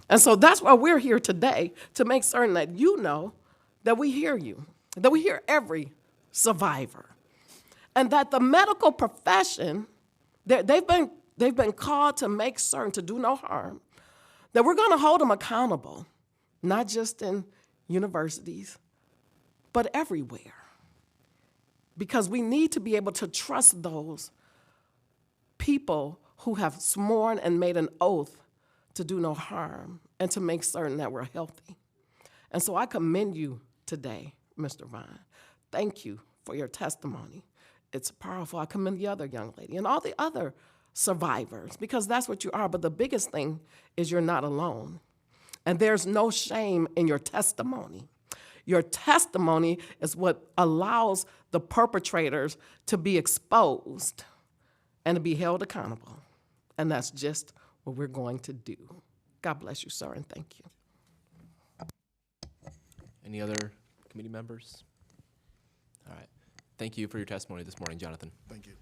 And so that's why we're here today, to make certain that you know that we hear you, that we hear every survivor, and that the medical profession, they've been called to make certain, to do no harm, that we're going to hold them accountable, not just in universities, but everywhere. Because we need to be able to trust those people who have sworn and made an oath to do no harm and to make certain that we're healthy. And so I commend you today, Mr. Vaughn. Thank you for your testimony. It's powerful. I commend the other young lady and all the other survivors, because that's what you are. But the biggest thing is you're not alone. And there's no shame in your testimony. Your testimony is what allows the perpetrators to be exposed and to be held accountable. And that's just what we're going to do. God bless you, sir, and thank you. Any other committee members? All right. Thank you for your testimony this morning, Jonathan. Thank you.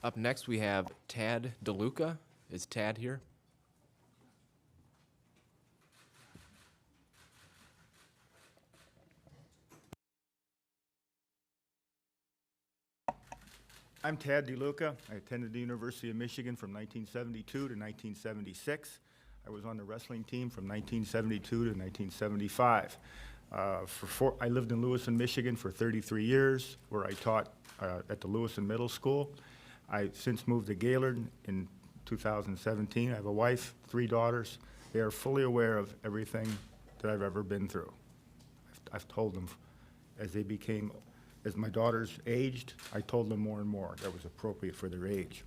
Up next, we have Tad DeLuca. Is Tad here? I'm Tad DeLuca. I attended the University of Michigan from 1972 to 1976. I was on the wrestling team from 1972 to 1975. I lived in Lewiston, Michigan for 33 years, where I taught at the Lewiston Middle School. I since moved to Gaylord in 2017. I have a wife, 3 daughters. They are fully aware of everything that I've ever been through. I've told them as my daughters aged, I told them more and more that was appropriate for their age.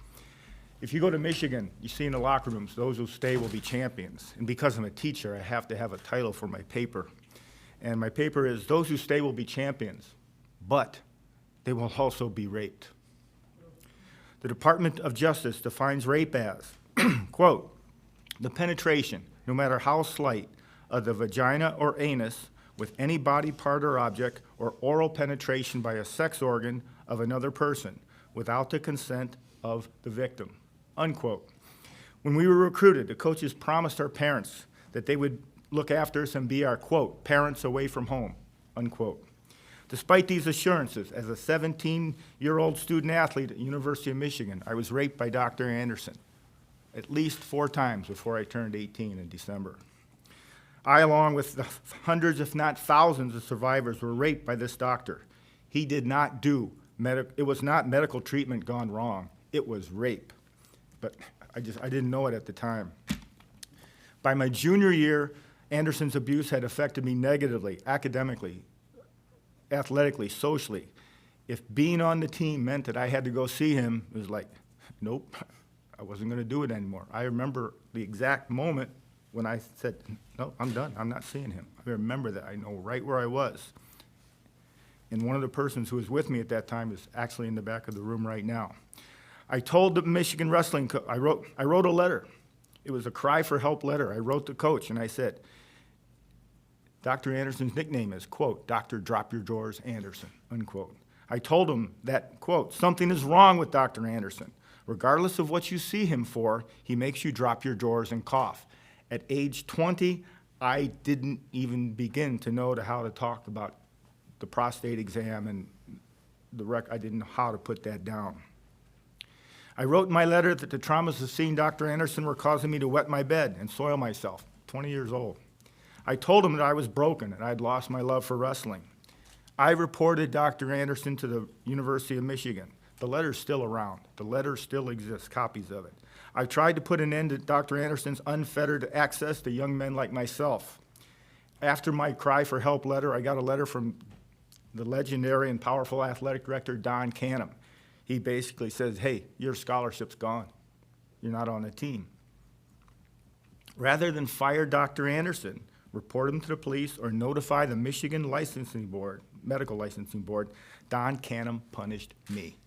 If you go to Michigan, you see in the locker rooms, those who stay will be champions. And because I'm a teacher, I have to have a title for my paper. And my paper is, those who stay will be champions, but they will also be raped. The Department of Justice defines rape as, quote, the penetration, no matter how slight, of the vagina or anus with any body part or object, or oral penetration by a sex organ of another person without the consent of the victim, unquote. When we were recruited, the coaches promised our parents that they would look after us and be our, quote, parents away from home, unquote. Despite these assurances, as a 17-year-old student athlete at the University of Michigan, I was raped by Dr. Anderson at least 4 times before I turned 18 in December. I, along with the hundreds, if not thousands, of survivors were raped by this doctor. He did not do, it was not medical treatment gone wrong, it was rape. But I didn't know it at the time. By my junior year, Anderson's abuse had affected me negatively, academically, athletically, socially. If being on the team meant that I had to go see him, it was like, nope, I wasn't going to do it anymore. I remember the exact moment when I said, no, I'm done. I'm not seeing him. I remember that. I know right where I was. And one of the persons who was with me at that time is actually in the back of the room right now. I told the Michigan wrestling coach, I wrote a letter. It was a cry for help letter. I wrote the coach and I said, Dr. Anderson's nickname is, quote, Dr. Drop Your Drawers Anderson, unquote. I told him that, quote, something is wrong with Dr. Anderson. Regardless of what you see him for, he makes you drop your drawers and cough. At age 20, I didn't even begin to know how to talk about the prostate exam and I didn't know how to put that down. I wrote in my letter that the traumas of seeing Dr. Anderson were causing me to wet my bed and soil myself, 20 years old. I told him that I was broken and I'd lost my love for wrestling. I reported Dr. Anderson to the University of Michigan. The letter's still around. The letter still exists, copies of it. I tried to put an end to Dr. Anderson's unfettered access to young men like myself. After my cry for help letter, I got a letter from the legendary and powerful athletic director, Don Canham. He basically says, hey, your scholarship's gone. You're not on the team. Rather than fire Dr. Anderson, report him to the police, or notify the Michigan licensing board, medical licensing board, Don Canham punished me.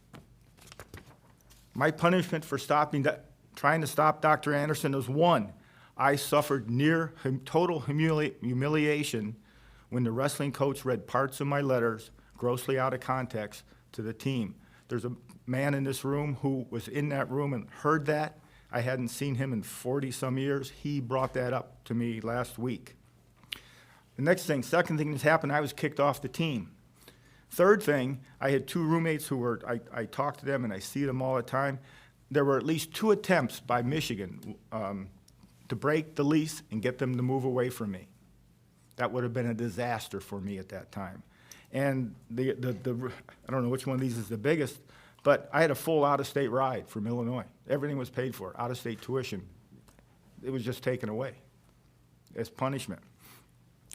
My punishment for trying to stop Dr. Anderson was one, I suffered near total humiliation when the wrestling coach read parts of my letters, grossly out of context, to the team. There's a man in this room who was in that room and heard that. I hadn't seen him in 40-some years. He brought that up to me last week. The second thing that's happened, I was kicked off the team. Third thing, I had two roommates who were, I talk to them and I see them all the time. There were at least 2 attempts by Michigan to break the lease and get them to move away from me. That would have been a disaster for me at that time. And I don't know which one of these is the biggest, but I had a full out-of-state ride from Illinois. Everything was paid for, out-of-state tuition. It was just taken away as punishment.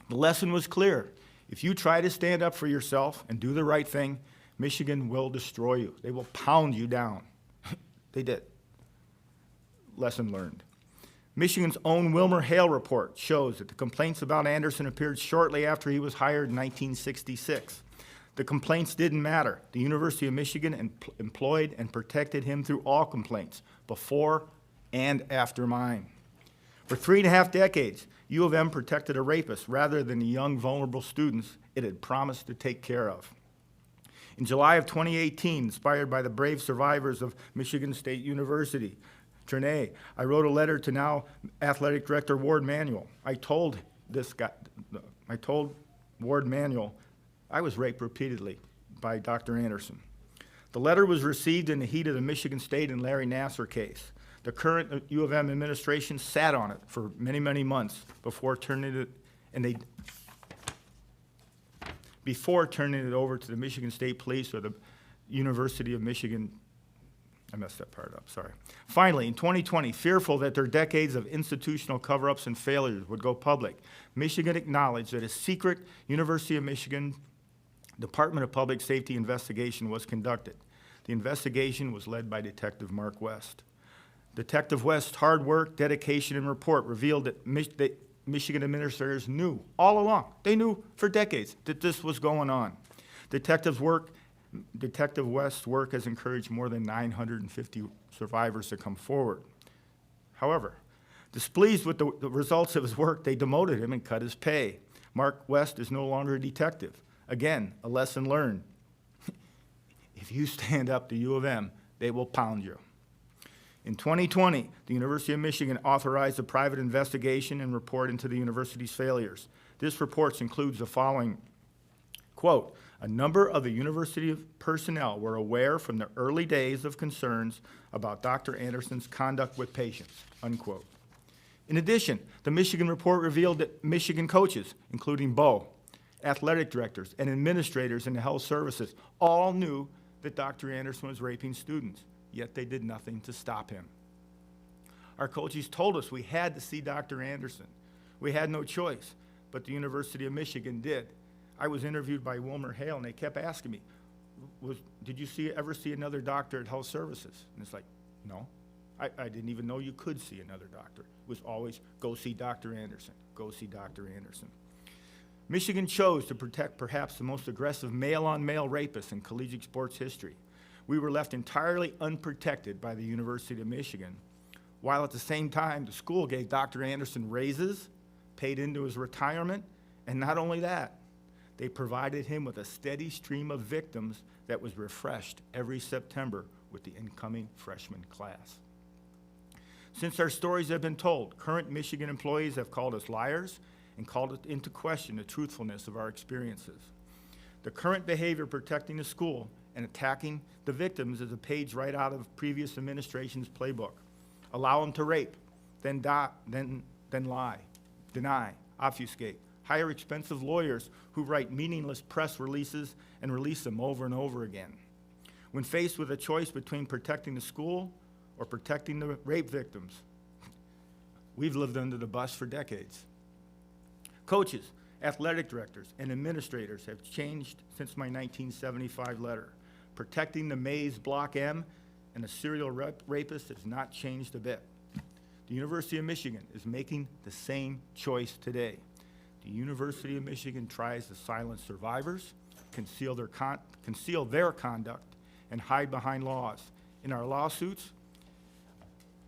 The lesson was clear. If you try to stand up for yourself and do the right thing, Michigan will destroy you. They will pound you down. They did. Lesson learned. Michigan's own Wilmer Hale report shows that the complaints about Anderson appeared shortly after he was hired in 1966. The complaints didn't matter. The University of Michigan employed and protected him through all complaints, before and after mine. For 3.5 decades, U of M protected a rapist rather than the young, vulnerable students it had promised to take care of. In July of 2018, inspired by the brave survivors of Michigan State University, Trine, I wrote a letter to now Athletic Director Ward Manuel. I told Ward Manuel I was raped repeatedly by Dr. Anderson. The letter was received in the heat of the Michigan State and Larry Nassar case. The current U of M administration sat on it for many, many months before turning it over to the Michigan State Police or the University of Michigan. I messed that part up, sorry. Finally, in 2020, fearful that their decades of institutional cover-ups and failures would go public, Michigan acknowledged that a secret University of Michigan Department of Public Safety investigation was conducted. The investigation was led by Detective Mark West. Detective West's hard work, dedication, and report revealed that Michigan administrators knew all along, they knew for decades that this was going on. Detective West's work has encouraged more than 950 survivors to come forward. However, displeased with the results of his work, they demoted him and cut his pay. Mark West is no longer a detective. Again, a lesson learned. If you stand up to U of M, they will pound you. In 2020, the University of Michigan authorized a private investigation and report into the university's failures. This report includes the following, quote, a number of the university personnel were aware from the early days of concerns about Dr. Anderson's conduct with patients, unquote. In addition, the Michigan report revealed that Michigan coaches, including Bo, athletic directors, and administrators in the health services all knew that Dr. Anderson was raping students, yet they did nothing to stop him. Our coaches told us we had to see Dr. Anderson. We had no choice, but the University of Michigan did. I was interviewed by Wilmer Hale, and they kept asking me, did you ever see another doctor at Health Services? And it's like, no. I didn't even know you could see another doctor. It was always, go see Dr. Anderson, go see Dr. Anderson. Michigan chose to protect perhaps the most aggressive male-on-male rapist in collegiate sports history. We were left entirely unprotected by the University of Michigan, while at the same time, the school gave Dr. Anderson raises, paid into his retirement, and not only that, they provided him with a steady stream of victims that was refreshed every September with the incoming freshman class. Since our stories have been told, current Michigan employees have called us liars and called it into question the truthfulness of our experiences. The current behavior protecting the school and attacking the victims is a page right out of previous administration's playbook. Allow them to rape, then lie, deny, obfuscate, hire expensive lawyers who write meaningless press releases and release them over and over again. When faced with a choice between protecting the school or protecting the rape victims, we've lived under the bus for decades. Coaches, athletic directors, and administrators have changed since my 1975 letter. Protecting the Mays Block M and a serial rapist has not changed a bit. The University of Michigan is making the same choice today. The University of Michigan tries to silence survivors, conceal their conduct, and hide behind laws. In our lawsuits,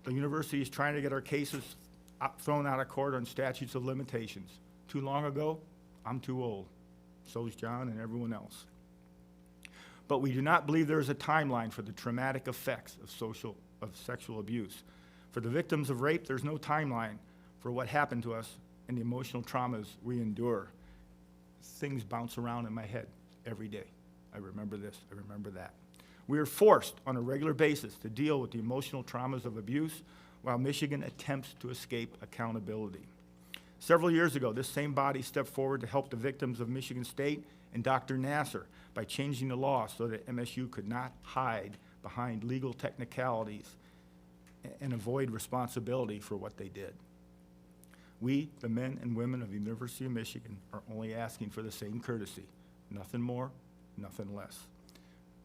the university is trying to get our cases thrown out of court on statutes of limitations. Too long ago, I'm too old. So's John and everyone else. But we do not believe there is a timeline for the traumatic effects of sexual abuse. For the victims of rape, there's no timeline for what happened to us and the emotional traumas we endure. Things bounce around in my head every day. I remember this, I remember that. We are forced on a regular basis to deal with the emotional traumas of abuse while Michigan attempts to escape accountability. Several years ago, this same body stepped forward to help the victims of Michigan State and Dr. Nasser by changing the law so that MSU could not hide behind legal technicalities and avoid responsibility for what they did. We, the men and women of the University of Michigan, are only asking for the same courtesy. Nothing more, nothing less.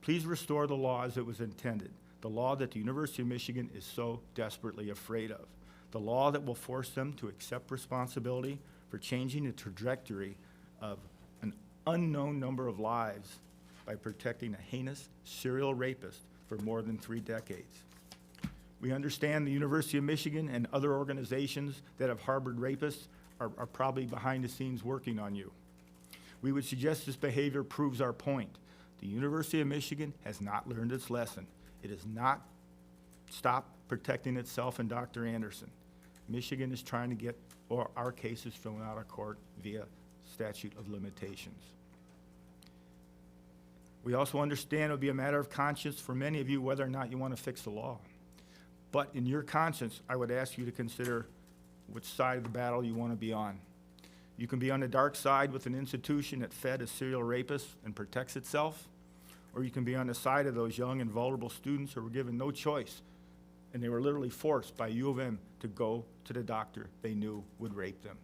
Please restore the law as it was intended, the law that the University of Michigan is so desperately afraid of, the law that will force them to accept responsibility for changing the trajectory of an unknown number of lives by protecting a heinous serial rapist for more than 3 decades. We understand the University of Michigan and other organizations that have harbored rapists are probably behind the scenes working on you. We would suggest this behavior proves our point. The University of Michigan has not learned its lesson. It has not stopped protecting itself and Dr. Anderson. Michigan is trying to get our cases thrown out of court via statute of limitations. We also understand it would be a matter of conscience for many of you whether or not you want to fix the law. But in your conscience, I would ask you to consider which side of the battle you want to be on. You can be on the dark side with an institution that fed a serial rapist and protects itself, or you can be on the side of those young and vulnerable students who were given no choice, and they were literally forced by U of M to go to the doctor they knew would rape them.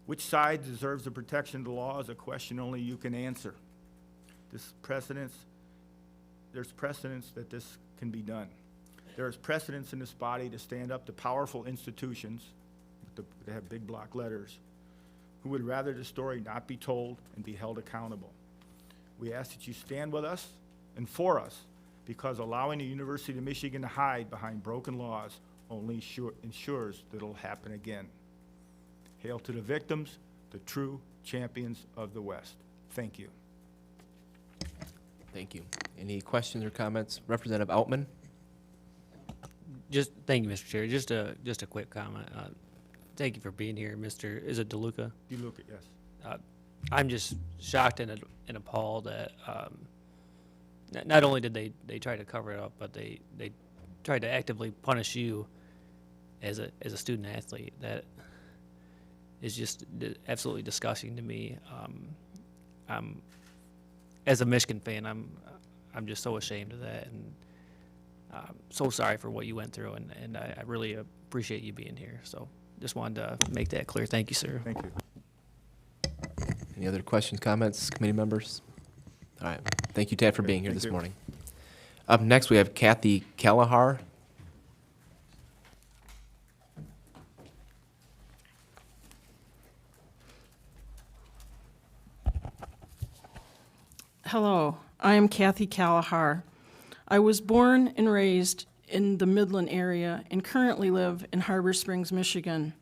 Which side deserves the protection of the law is a question only you can answer. There's precedence that this can be done. There is precedence in this body to stand up to powerful institutions that have big block letters who would rather the story not be told and be held accountable. We ask that you stand with us and for us, because allowing the University of Michigan to hide behind broken laws only ensures that it'll happen again. Hail to the victims, the true champions of the West. Thank you. Thank you. Any questions or comments? Representative Outman? Thank you, Mr. Chair. Just a quick comment. Thank you for being here, Mr. Is it DeLuca? DeLuca, yes. I'm just shocked and appalled that not only did they try to cover it up, but they tried to actively punish you as a student athlete. That is just absolutely disgusting to me. As a Michigan fan, I'm just so ashamed of that, and so sorry for what you went through, and I really appreciate you being here. So just wanted to make that clear. Thank you, sir. Thank you. Any other questions, comments, committee members? All right. Thank you, Tad, for being here thank this you. morning. Up next, we have Kathy Callahar. Hello, I am Kathy Callahar. I was born and raised in the Midland area and currently live in Harbor Springs, Michigan.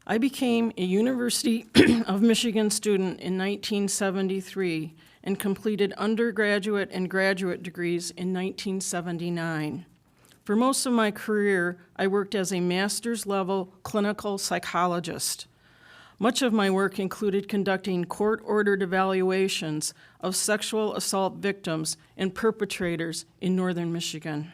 I became a University of Michigan student in 1973 and completed undergraduate and graduate degrees in 1979. For most of my career, I worked as a master's level clinical psychologist. Much of my work included conducting court-ordered evaluations of sexual assault victims and perpetrators in northern Michigan.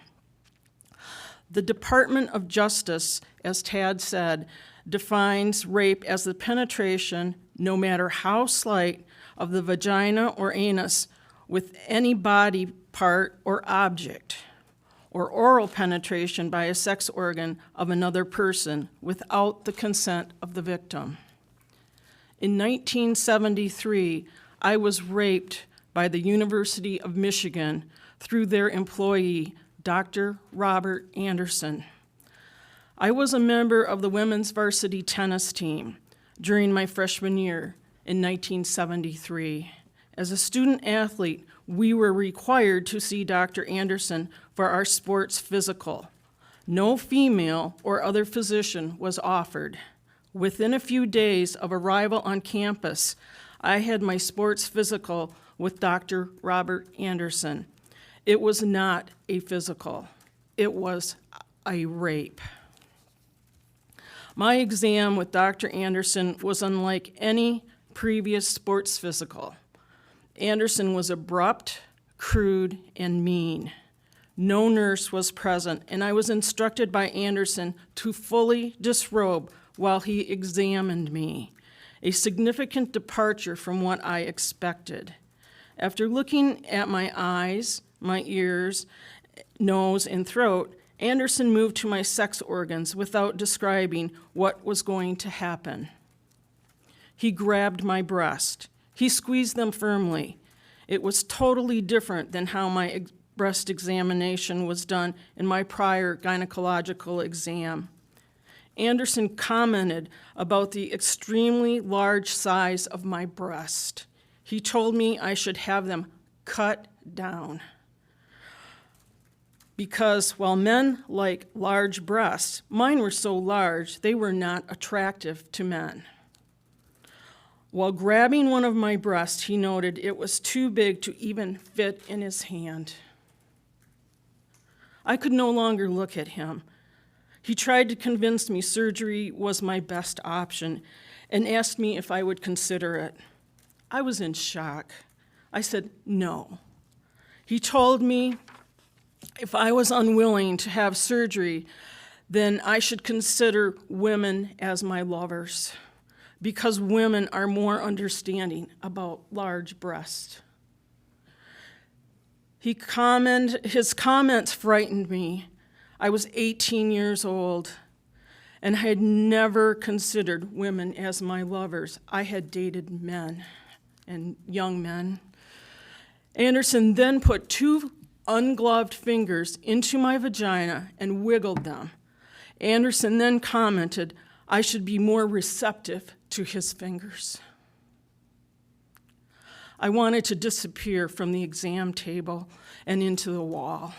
The Department of Justice, as Tad said, defines rape as the penetration, no matter how slight, of the vagina or anus with any body part or object, or oral penetration by a sex organ of another person without the consent of the victim. In 1973, I was raped by the University of Michigan through their employee, Dr. Robert Anderson. I was a member of the women's varsity tennis team during my freshman year in 1973. As a student athlete, we were required to see Dr. Anderson for our sports physical. No female or other physician was offered. Within a few days of arrival on campus, I had my sports physical with Dr. Robert Anderson. It was not a physical. It was a rape. My exam with Dr. Anderson was unlike any previous sports physical. Anderson was abrupt, crude, and mean. No nurse was present, and I was instructed by Anderson to fully disrobe while he examined me, a significant departure from what I expected. After looking at my eyes, my ears, nose, and throat, Anderson moved to my sex organs without describing what was going to happen. He grabbed my breast. He squeezed them firmly. It was totally different than how my breast examination was done in my prior gynecological exam. Anderson commented about the extremely large size of my breast. He told me I should have them cut down. Because while men like large breasts, mine were so large they were not attractive to men. While grabbing one of my breasts, he noted it was too big to even fit in his hand. I could no longer look at him. He tried to convince me surgery was my best option and asked me if I would consider it. I was in shock. I said no. He told me if I was unwilling to have surgery, then I should consider women as my lovers, because women are more understanding about large breasts. His comments frightened me. I was 18 years old, and I had never considered women as my lovers. I had dated men and young men. Anderson then put 2 ungloved fingers into my vagina and wiggled them. Anderson then commented I should be more receptive to his fingers. I wanted to disappear from the exam table and into the wall.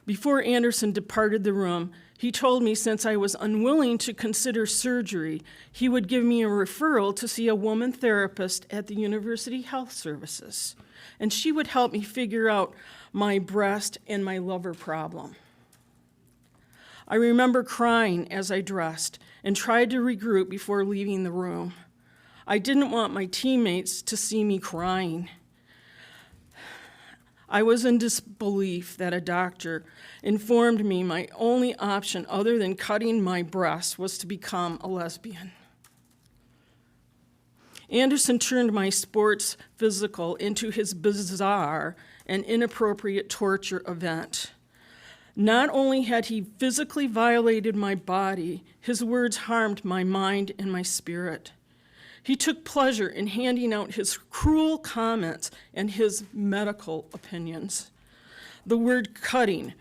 Before Anderson departed the room, he told me since I was unwilling to consider surgery, he would give me a referral to see a woman therapist at the University Health Services, and she would help me figure out my breast and my liver problem. I remember crying as I dressed and tried to regroup before leaving the room. I didn't want my teammates to see me crying. I was in disbelief that a doctor informed me my only option other than cutting my breasts was to become a lesbian. Anderson turned my sports physical into his bizarre and inappropriate torture event. Not only had he physically violated my body, his words harmed my mind and my spirit. He took pleasure in handing out his cruel comments and his medical opinions. The word cutting,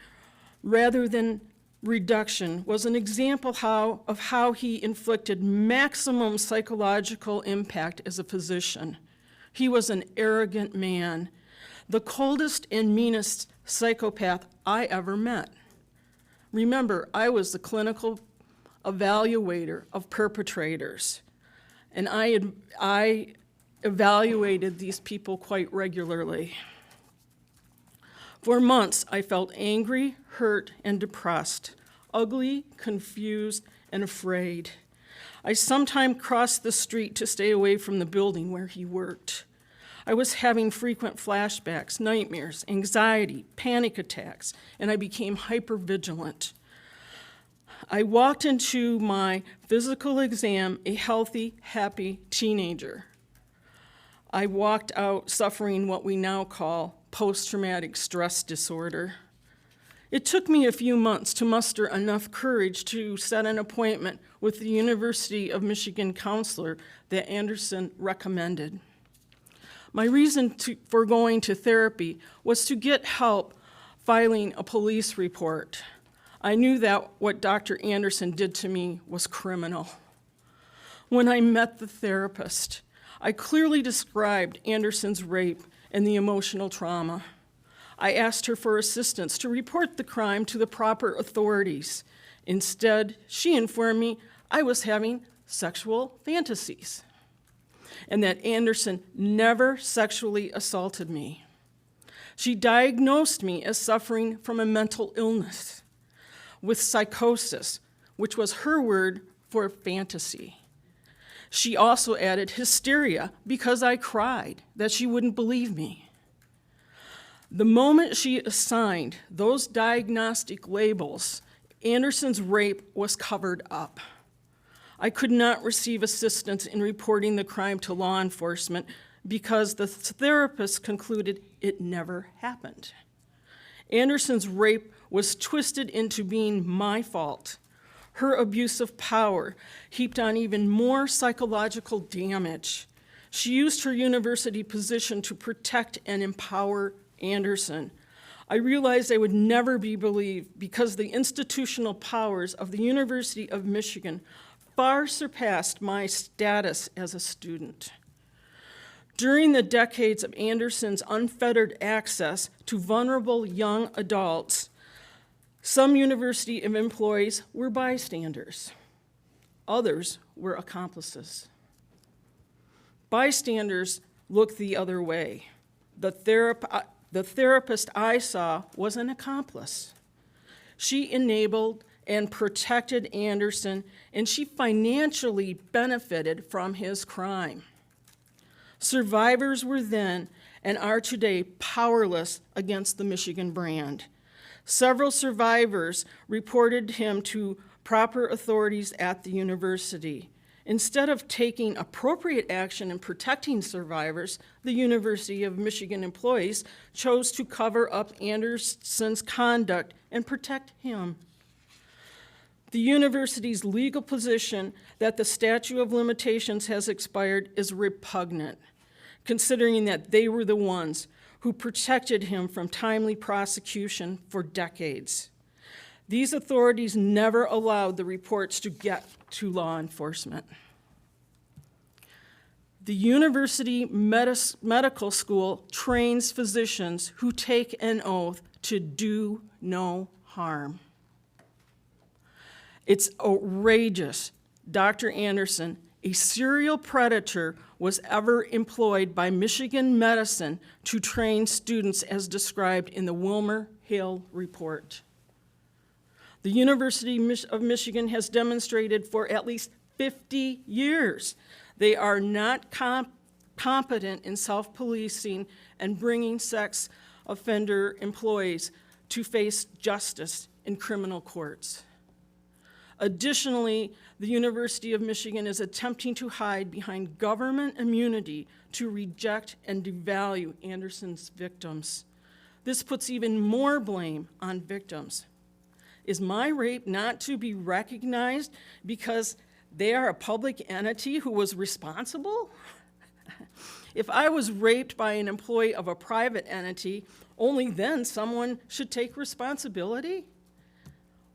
rather than reduction, was an example of how he inflicted maximum psychological impact as a physician. He was an arrogant man, the coldest and meanest psychopath I ever met. Remember, I was the clinical evaluator of perpetrators, and I evaluated these people quite regularly. For months, I felt angry, hurt, and depressed, ugly, confused, and afraid. I sometimes crossed the street to stay away from the building where he worked. I was having frequent flashbacks, nightmares, anxiety, panic attacks, and I became hypervigilant. I walked into my physical exam a healthy, happy teenager. I walked out suffering what we now call post-traumatic stress disorder. It took me a few months to muster enough courage to set an appointment with the University of Michigan counselor that Anderson recommended. My reason for going to therapy was to get help filing a police report. I knew that what Dr. Anderson did to me was criminal. When I met the therapist, I clearly described Anderson's rape and the emotional trauma. I asked her for assistance to report the crime to the proper authorities. Instead, she informed me I was having sexual fantasies and that Anderson never sexually assaulted me. She diagnosed me as suffering from a mental illness with psychosis, which was her word for fantasy. She also added hysteria because I cried, that she wouldn't believe me. The moment she assigned those diagnostic labels, Anderson's rape was covered up. I could not receive assistance in reporting the crime to law enforcement because the therapist concluded it never happened. Anderson's rape was twisted into being my fault. Her abuse of power heaped on even more psychological damage. She used her university position to protect and empower Anderson. I realized I would never be believed because the institutional powers of the University of Michigan far surpassed my status as a student. During the decades of Anderson's unfettered access to vulnerable young adults, some university employees were bystanders. Others were accomplices. Bystanders looked the other way. The therapist I saw was an accomplice. She enabled and protected Anderson, and she financially benefited from his crime. Survivors were then and are today powerless against the Michigan brand. Several survivors reported him to proper authorities at the university. Instead of taking appropriate action in protecting survivors, the University of Michigan employees chose to cover up Anderson's conduct and protect him. The university's legal position that the statute of limitations has expired is repugnant, considering that they were the ones who protected him from timely prosecution for decades. These authorities never allowed the reports to get to law enforcement. The University Medical School trains physicians who take an oath to do no harm. It's outrageous Dr. Anderson, a serial predator, was ever employed by Michigan Medicine to train students as described in the Wilmer Hill report. The University of Michigan has demonstrated for at least 50 years they are not competent in self-policing and bringing sex offender employees to face justice in criminal courts. Additionally, the University of Michigan is attempting to hide behind government immunity to reject and devalue Anderson's victims. This puts even more blame on victims. Is my rape not to be recognized because They are a public entity who was responsible? If I was raped by an employee of a private entity, only then someone should take responsibility?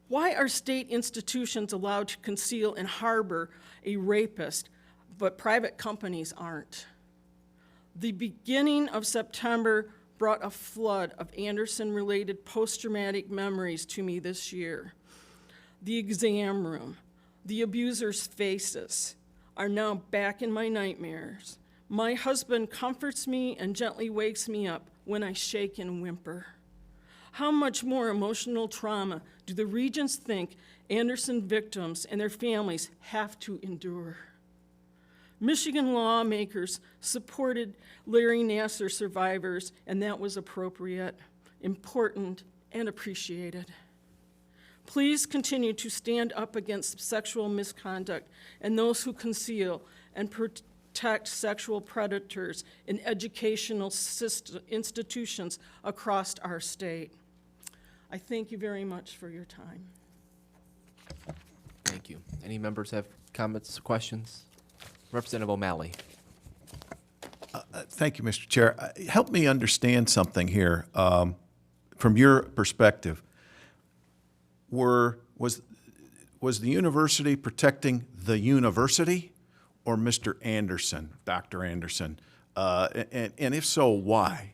Why are state institutions allowed to conceal and harbor a rapist, but private companies aren't? The beginning of September brought a flood of Anderson-related post-traumatic memories to me this year. The exam room, the abuser's faces are now back in my nightmares. My husband comforts me and gently wakes me up when I shake and whimper. How much more emotional trauma do the regents think Anderson victims and their families have to endure? Michigan lawmakers supported Larry Nassar survivors, and that was appropriate, important, and appreciated. Please continue to stand up against sexual misconduct and those who conceal and protect sexual predators in educational institutions across our state. I thank you very much for your time. Thank you. Any members have comments or questions? Representative O'Malley. Thank you, Mr. Chair. Help me understand something here from your perspective. Was the university protecting the university or Mr. Anderson, Dr. Anderson? And if so, why?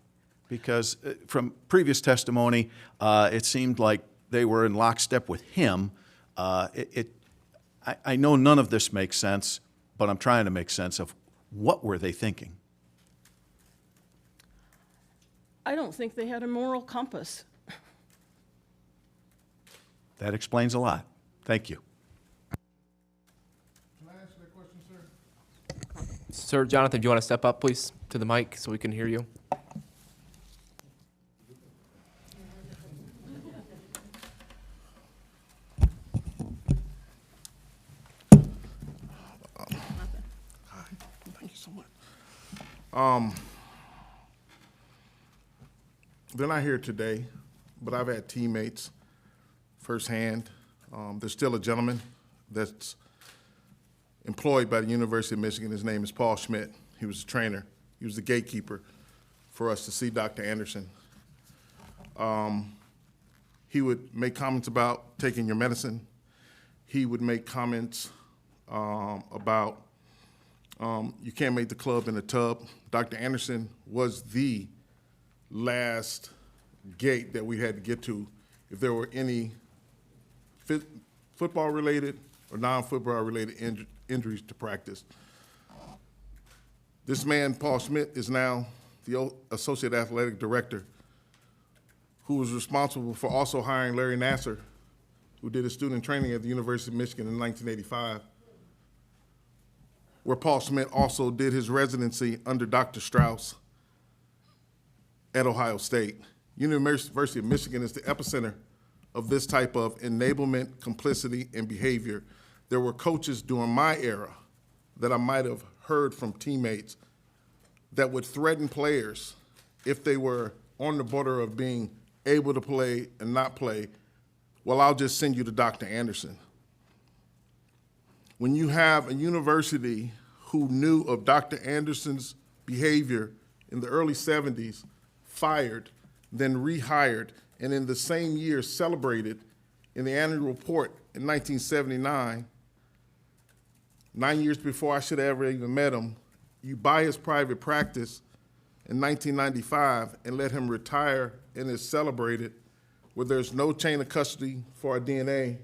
Because from previous testimony, it seemed like they were in lockstep with him. I know none of this makes sense, but I'm trying to make sense of what were they thinking? I don't think they had a moral compass. That explains a lot. Thank you. Can I answer that question, sir? Sir Jonathan, do you want to step up, please, to the mic so we can hear you? Thank you so much. They're not here today, but I've had teammates firsthand. There's still a gentleman that's employed by the University of Michigan. His name is Paul Schmidt. He was a trainer. He was the gatekeeper for us to see Dr. Anderson. He would make comments about taking your medicine. He would make comments about you can't make the club in a tub. Dr. Anderson was the last gate that we had to get to if there were any football-related or non-football-related injuries to practice. This man, Paul Schmidt, is now the Associate Athletic Director who was responsible for also hiring Larry Nassar, who did his student training at the University of Michigan in 1985, where Paul Schmidt also did his residency under Dr. Strauss at Ohio State. University of Michigan is the epicenter of this type of enablement, complicity, and behavior. There were coaches during my era that I might have heard from teammates that would threaten players if they were on the border of being able to play and not play. Well, I'll just send you to Dr. Anderson. When you have a university who knew of Dr. Anderson's behavior in the early 70s, fired, then rehired, and in the same year celebrated in the annual report in 1979, 9 years before I should have ever even met him, you buy his private practice in 1995 and let him retire and is celebrated where there's no chain of custody for our DNA,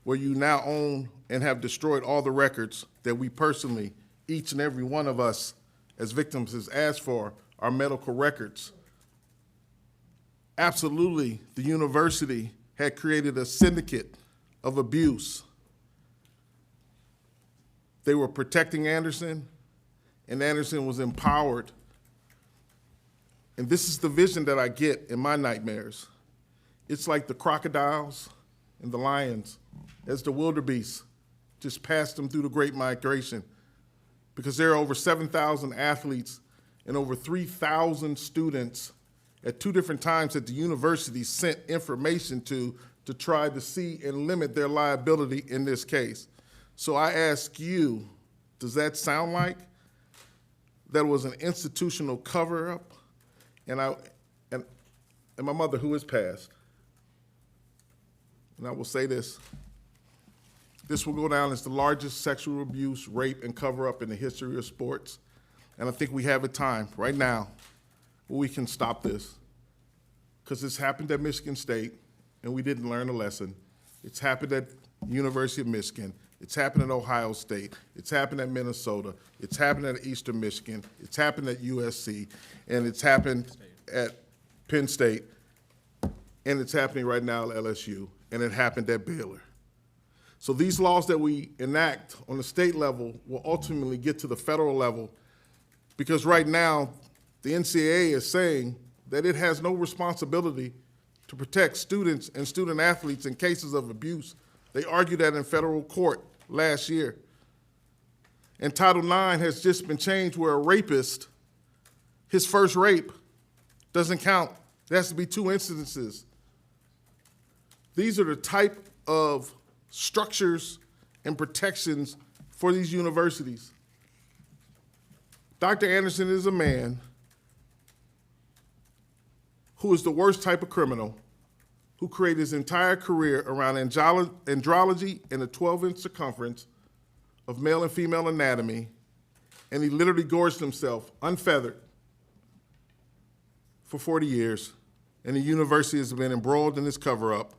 where you now own and have destroyed all the records that we personally, each and every one of us as victims has asked for, our medical records. Absolutely, the university had created a syndicate of abuse. They were protecting Anderson, and Anderson was empowered. And this is the vision that I get in my nightmares. It's like the crocodiles and the lions as the wildebeest just passed them through the Great Migration, because there are over 7,000 athletes and over 3,000 students at two different times that the university sent information to try to see and limit their liability in this case. So I ask you, does that sound like that was an institutional cover-up? And my mother, who has passed, and I will say this will go down as the largest sexual abuse, rape, and cover-up in the history of sports. And I think we have a time right now where we can stop this. Because it's happened at Michigan State, and we didn't learn a lesson. It's happened at University of Michigan. It's happened at Ohio State. It's happened at Minnesota. It's happened at Eastern Michigan. It's happened at USC. And it's happened at Penn State. And it's happening right now at LSU. And it happened at Baylor. So these laws that we enact on the state level will ultimately get to the federal level, because right now the NCAA is saying that it has no responsibility to protect students and student athletes in cases of abuse. They argued that in federal court last year. And Title IX has just been changed where a rapist, his first rape doesn't count. There has to be 2 incidences. These are the type of structures and protections for these universities. Dr. Anderson is a man who is the worst type of criminal, who created his entire career around andrology and a 12-inch circumference of male and female anatomy, and he literally gorged himself, unfeathered, for 40 years, and the university has been embroiled in this cover-up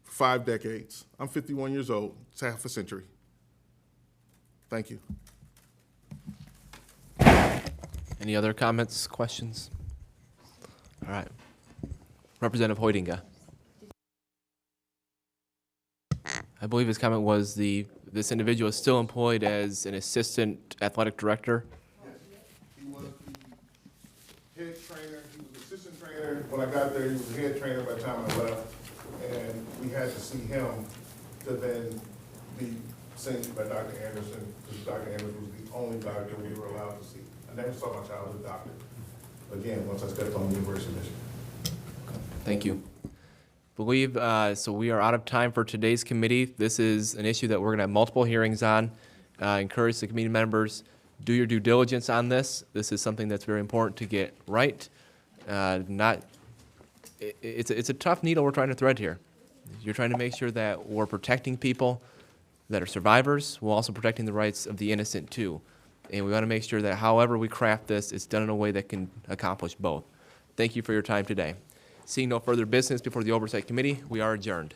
for 5 decades. I'm 51 years old. It's half a century. Thank you. Any other comments, questions? All right. Representative Hoytinga. I believe his comment was this individual is still employed as an assistant athletic director. He was the head trainer. He was the assistant trainer. When I got there, he was the head trainer by the time I left. And we had to see him to then be seen by Dr. Anderson, because Dr. Anderson was the only doctor we were allowed to see. I never saw my childhood doctor again once I stepped on the University of Michigan. Thank you. Believe, so we are out of time for today's committee. This is an issue that we're going to have multiple hearings on. Encourage the committee members, do your due diligence on this. This is something that's very important to get right. It's a tough needle we're trying to thread here. You're trying to make sure that we're protecting people that are survivors, while also protecting the rights of the innocent too. And we want to make sure that however we craft this, it's done in a way that can accomplish both. Thank you for your time today. Seeing no further business before the Oversight Committee, we are adjourned.